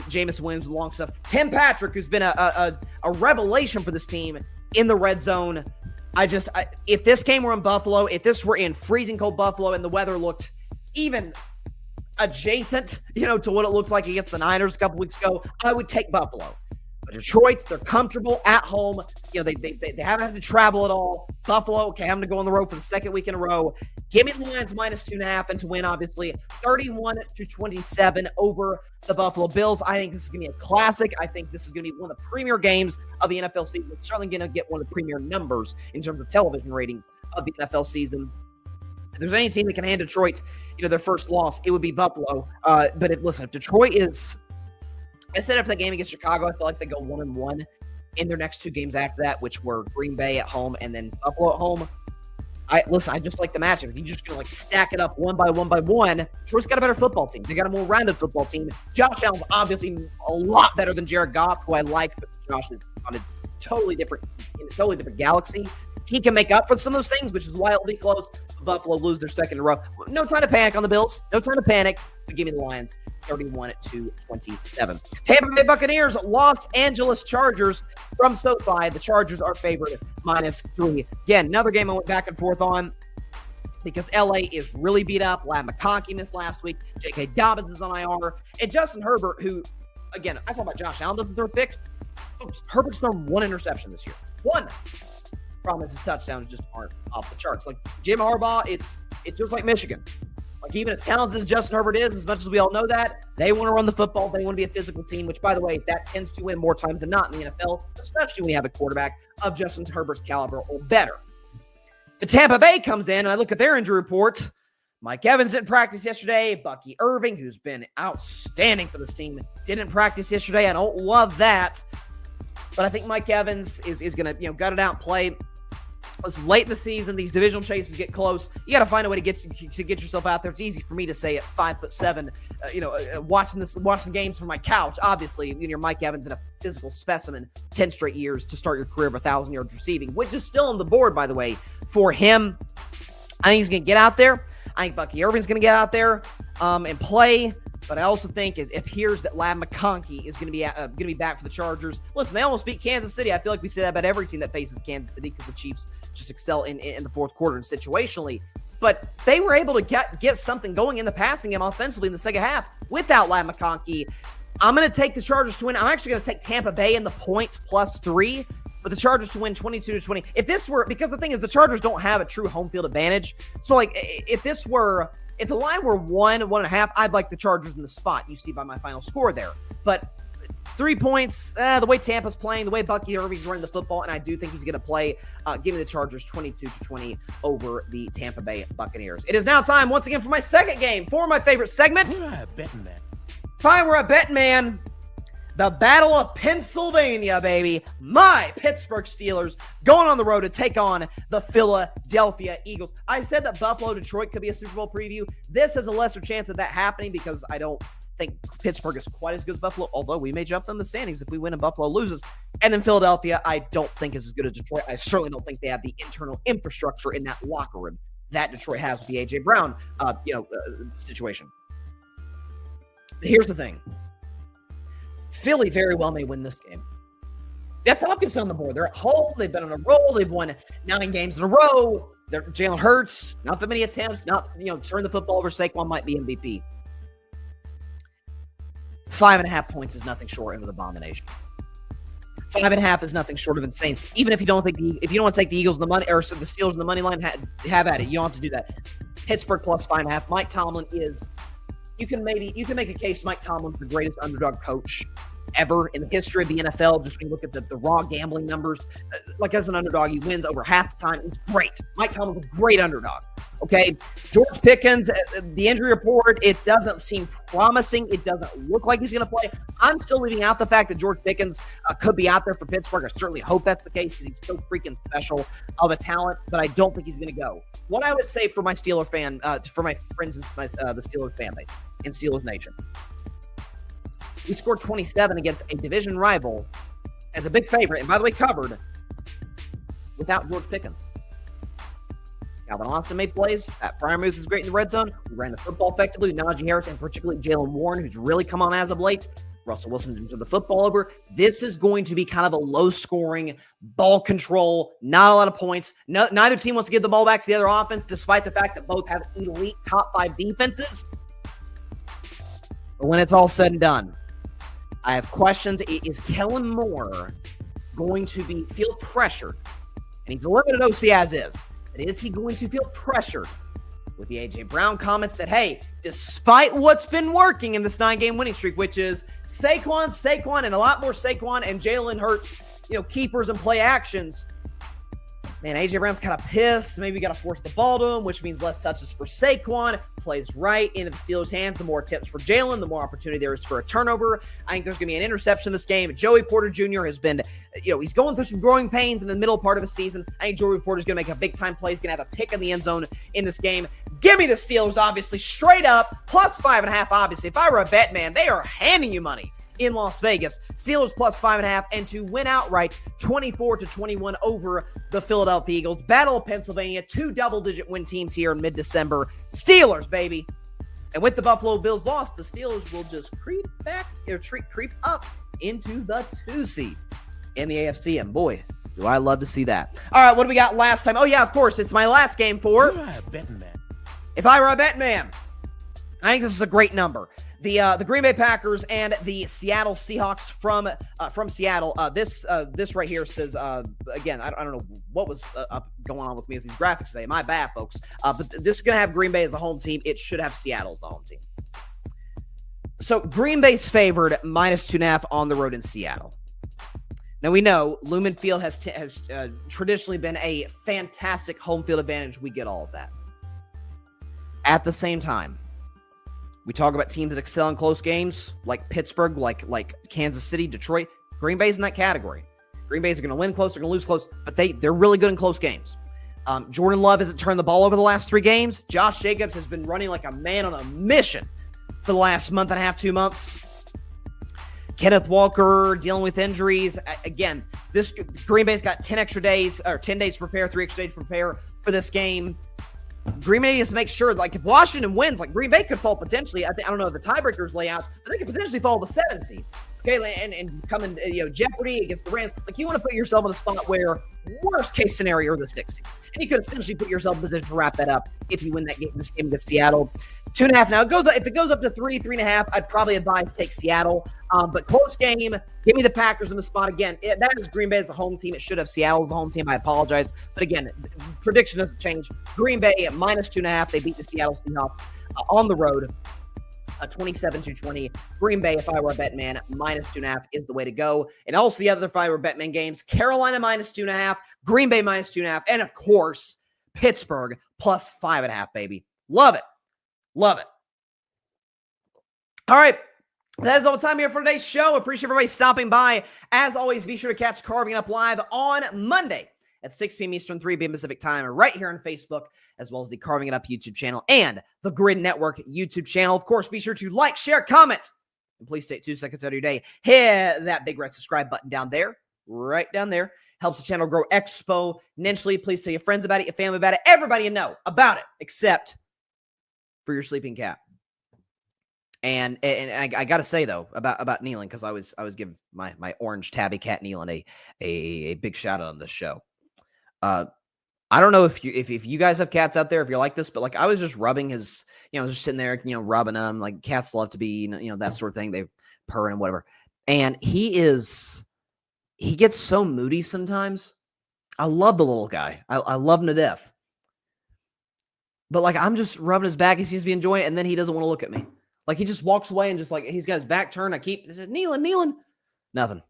Jameson Williams with long stuff. Tim Patrick, who's been a revelation for this team in the red zone. If this game were in Buffalo, if this were in freezing cold Buffalo and the weather looked even adjacent, to what it looked like against the Niners a couple weeks ago, I would take Buffalo. But Detroit, they're comfortable at home. They haven't had to travel at all. Buffalo, okay, I'm going to go on the road for the second week in a row. Give me the Lions -2.5, and to win, obviously, 31-27 over the Buffalo Bills. I think this is going to be a classic. I think this is going to be one of the premier games of the NFL season. It's certainly going to get one of the premier numbers in terms of television ratings of the NFL season. If there's any team that can hand Detroit, their first loss, it would be Buffalo. But if Detroit is... I said after that game against Chicago, I feel like they go 1-1 in their next 2 games after that, which were Green Bay at home and then Buffalo at home. I just like the matchup. If you're just going to stack it up one by one, Detroit's got a better football team. They got a more rounded football team. Josh Allen's obviously a lot better than Jared Goff, who I like, but Josh is on a totally different galaxy. He can make up for some of those things, which is why it'll be close. Buffalo lose their second in a row. No time to panic on the Bills. No time to panic. But give me the Lions 31-27. Tampa Bay Buccaneers, Los Angeles Chargers from SoFi. The Chargers are favored -3. Again, another game I went back and forth on because LA is really beat up. Ladd McConkey missed last week. J.K. Dobbins is on IR. And Justin Herbert, who, again, I talk about Josh Allen doesn't throw picks. Folks, Herbert's thrown 1 interception this year. 1. Problem is his touchdowns just aren't off the charts. Like Jim Harbaugh, it's just like Michigan. Like even as talented as Justin Herbert is, as much as we all know that, they want to run the football. They want to be a physical team, which, by the way, that tends to win more times than not in the NFL, especially when you have a quarterback of Justin Herbert's caliber or better. But Tampa Bay comes in, and I look at their injury report. Mike Evans didn't practice yesterday. Bucky Irving, who's been outstanding for this team, didn't practice yesterday. I don't love that. But I think Mike Evans is going to, gut it out and play. It's late in the season. These divisional chases get close. You got to find a way to get yourself out there. It's easy for me to say at 5'7", watching games from my couch. Obviously, you're Mike Evans and a physical specimen. 10 straight years to start your career of 1,000 yards receiving, which is still on the board, by the way, for him. I think he's going to get out there. I think Bucky Irving's going to get out there and play. But I also think it appears that Ladd McConkey is going to be back for the Chargers. Listen, they almost beat Kansas City. I feel like we say that about every team that faces Kansas City because the Chiefs just excel in the fourth quarter and situationally. But they were able to get something going in the passing game offensively in the second half without Ladd McConkey. I'm going to take the Chargers to win. I'm actually going to take Tampa Bay in the point +3. But the Chargers to win 22-20. If the thing is, the Chargers don't have a true home field advantage. So, if the line were 1.5, I'd like the Chargers in the spot you see by my final score there. But 3 points, the way Tampa's playing, the way Bucky Irving's running the football, and I do think he's going to play. Give me the Chargers 22-20 over the Tampa Bay Buccaneers. It is now time once again for my second game, for my favorite segment. Bettin Man. Fine, we're a Bettin Man. The Battle of Pennsylvania, baby. My Pittsburgh Steelers going on the road to take on the Philadelphia Eagles. I said that Buffalo-Detroit could be a Super Bowl preview. This has a lesser chance of that happening because I don't think Pittsburgh is quite as good as Buffalo, although we may jump them in the standings if we win and Buffalo loses. And then Philadelphia, I don't think is as good as Detroit. I certainly don't think they have the internal infrastructure in that locker room that Detroit has with the A.J. Brown situation. Here's the thing. Philly very well may win this game. That's obvious on the board. They're at home. They've been on a roll. They've won 9 games in a row. Jalen Hurts, not that many attempts, turn the football over. Saquon might be MVP. 5.5 points is nothing short of an abomination. 5.5 is nothing short of insane. Even if you don't want to take the Eagles in the money or the Steelers in the money line, have at it. You don't have to do that. Pittsburgh plus 5.5. Mike Tomlin is. You can make a case Mike Tomlin's the greatest underdog coach ever in the history of the NFL. Just when you look at the raw gambling numbers, like as an underdog, he wins over half the time. It's great. Mike Tomlin's a great underdog. Okay, George Pickens, the injury report, it doesn't seem promising. It doesn't look like he's going to play. I'm still leaving out the fact that George Pickens could be out there for Pittsburgh. I certainly hope that's the case because he's so freaking special of a talent, but I don't think he's going to go. What I would say for my Steeler fan, for my friends in the Steelers fan base in Steelers Nation, we scored 27 against a division rival as a big favorite, and by the way, covered without George Pickens. Calvin Austin made plays. Pat Freiermuth was great in the red zone. We ran the football effectively with Najee Harris and particularly Jalen Warren, who's really come on as of late. Russell Wilson didn't turn the football over. This is going to be kind of a low-scoring, ball control, not a lot of points. Neither team wants to give the ball back to the other offense, despite the fact that both have elite top 5 defenses. But when it's all said and done, I have questions. Is Kellen Moore going to feel pressured? And he's a limited OC as is. But is he going to feel pressured with the A.J. Brown comments that, hey, despite what's been working in this 9-game winning streak, which is Saquon, and a lot more Saquon and Jalen Hurts, keepers and play actions, man, A.J. Brown's kind of pissed. Maybe we got to force the ball to him, which means less touches for Saquon. Plays right into the Steelers' hands. The more attempts for Jalen, the more opportunity there is for a turnover. I think there's going to be an interception this game. Joey Porter Jr. has been, he's going through some growing pains in the middle part of the season. I think Joey Porter's going to make a big-time play. He's going to have a pick in the end zone in this game. Give me the Steelers, obviously, straight up, plus 5.5, obviously. If I were a bet man, they are handing you money in Las Vegas. Steelers plus 5.5, and to win outright 24-21 over the Philadelphia Eagles. Battle of Pennsylvania, 2 double-digit win teams here in mid-December. Steelers, baby. And with the Buffalo Bills loss, the Steelers will just creep up into the 2 seed in the AFC. And boy, do I love to see that. All right, what do we got last time? Oh yeah, of course, it's my last game for Bettin Man. If I were a bet man. I think this is a great number. The Green Bay Packers and the Seattle Seahawks from Seattle. This right here says again, I don't know what was going on with me with these graphics today. My bad, folks. But this is gonna have Green Bay as the home team. It should have Seattle as the home team. So Green Bay's favored minus 2.5 on the road in Seattle. Now we know Lumen Field has traditionally been a fantastic home field advantage. We get all of that. At the same time, we talk about teams that excel in close games, like Pittsburgh, like Kansas City, Detroit. Green Bay's in that category. Green Bay's are going to win close, they're going to lose close, but they're really good in close games. Jordan Love hasn't turned the ball over the last 3 games. Josh Jacobs has been running like a man on a mission for the last month and a half, 2 months. Kenneth Walker dealing with injuries. Again, this Green Bay's got 10 days to prepare, 3 extra days to prepare for this game. Green Bay needs to make sure, like, if Washington wins, like, Green Bay could fall potentially. I don't know the tiebreakers layout, but they could potentially fall the 7th seed. Okay, and come in, jeopardy against the Rams. Like, you want to put yourself in a spot where worst case scenario are the 6th seed, and you could essentially put yourself in a position to wrap that up if you win this game against Seattle. 2.5 now. If it goes up to 3.5, I'd probably advise take Seattle. But close game, give me the Packers in the spot again. That is Green Bay as the home team. It should have Seattle as the home team. I apologize. But again, prediction doesn't change. Green Bay at minus 2.5. They beat the Seattle Seahawks on the road. 27-20. Green Bay, if I were a bet man, minus 2.5 is the way to go. And also the other if I were bet man games, Carolina minus 2.5, Green Bay minus 2.5, and of course, Pittsburgh plus 5.5, baby. Love it. Love it. All right. That is all the time here for today's show. Appreciate everybody stopping by. As always, be sure to catch Carving It Up live on Monday at 6 p.m. Eastern, 3 p.m. Pacific time, right here on Facebook, as well as the Carving It Up YouTube channel and the Grid Network YouTube channel. Of course, be sure to like, share, comment, and please take 2 seconds out of your day. Hit that big red subscribe button down there, right down there. Helps the channel grow exponentially. Please tell your friends about it, your family about it, everybody you know about it, except for your sleeping cat And I got to say though about Nealon, because I was give my orange tabby cat Nealon a big shout out on this show. I don't know if you guys have cats out there, if you're like this, but like I was just rubbing his, just sitting there, rubbing them. Like cats love to be, that sort of thing. They purr and whatever. And he gets so moody sometimes. I love the little guy. I love him to death. But like I'm just rubbing his back. He seems to be enjoying it, and then he doesn't want to look at me. Like he just walks away and just like he's got his back turned. I says, Nealon. Nothing.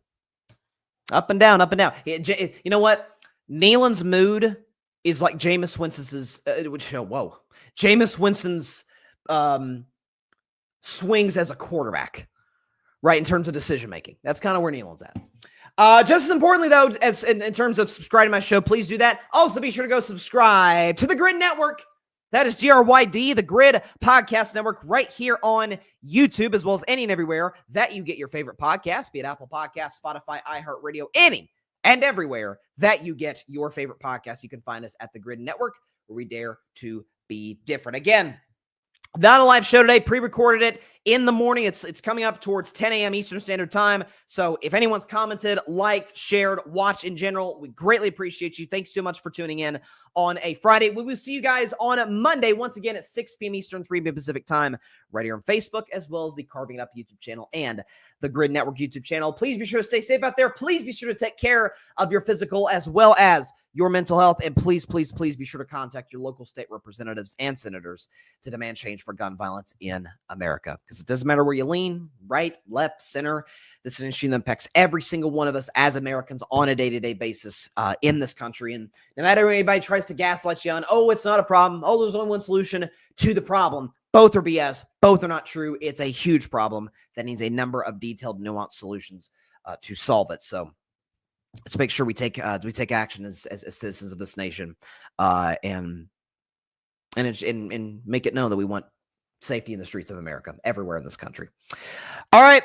Up and down, up and down. You know what? Nealon's mood is like Jameis Winston's, Jameis Winston's swings as a quarterback, right? In terms of decision making, that's kind of where Nealon's at. Just as importantly, though, as in terms of subscribing to my show, please do that. Also, be sure to go subscribe to the Grid Network. That is GRYD, the Grid Podcast Network, right here on YouTube, as well as any and everywhere that you get your favorite podcast, be it Apple Podcasts, Spotify, iHeartRadio, any and everywhere that you get your favorite podcast. You can find us at the Grid Network, where we dare to be different. Again, not a live show today, pre-recorded it in the morning. It's coming up towards 10 a.m. Eastern Standard Time. So if anyone's commented, liked, shared, watched in general, we greatly appreciate you. Thanks so much for tuning in on a Friday. We will see you guys on Monday, once again at 6 p.m. Eastern, 3 p.m. Pacific Time, right here on Facebook, as well as the Carving It Up YouTube channel and the Grid Network YouTube channel. Please be sure to stay safe out there. Please be sure to take care of your physical as well as your mental health. And please, please, please be sure to contact your local state representatives and senators to demand change for gun violence in America. Because it doesn't matter where you lean, right, left, center. This is an issue that impacts every single one of us as Americans on a day-to-day basis in this country. And no matter anybody tries to gaslight you on, oh, it's not a problem, oh, there's only one solution to the problem, both are BS. Both are not true. It's a huge problem that needs a number of detailed, nuanced solutions to solve it. So let's make sure we take action as citizens of this nation, and make it known that we want safety in the streets of America, everywhere in this country. All right.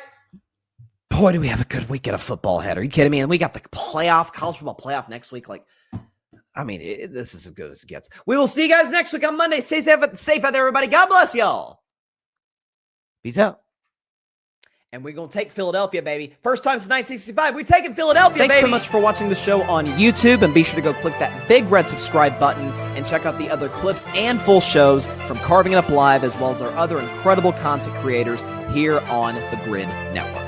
Boy, do we have a good weekend of football ahead. Are you kidding me? And we got the college football playoff next week. This is as good as it gets. We will see you guys next week on Monday. Stay safe out there, everybody. God bless y'all. Peace out. And we're going to take Philadelphia, baby. First time since 1965. We're taking Philadelphia, baby. Thanks so much for watching the show on YouTube. And be sure to go click that big red subscribe button and check out the other clips and full shows from Carving It Up Live, as well as our other incredible content creators here on the Grid Network.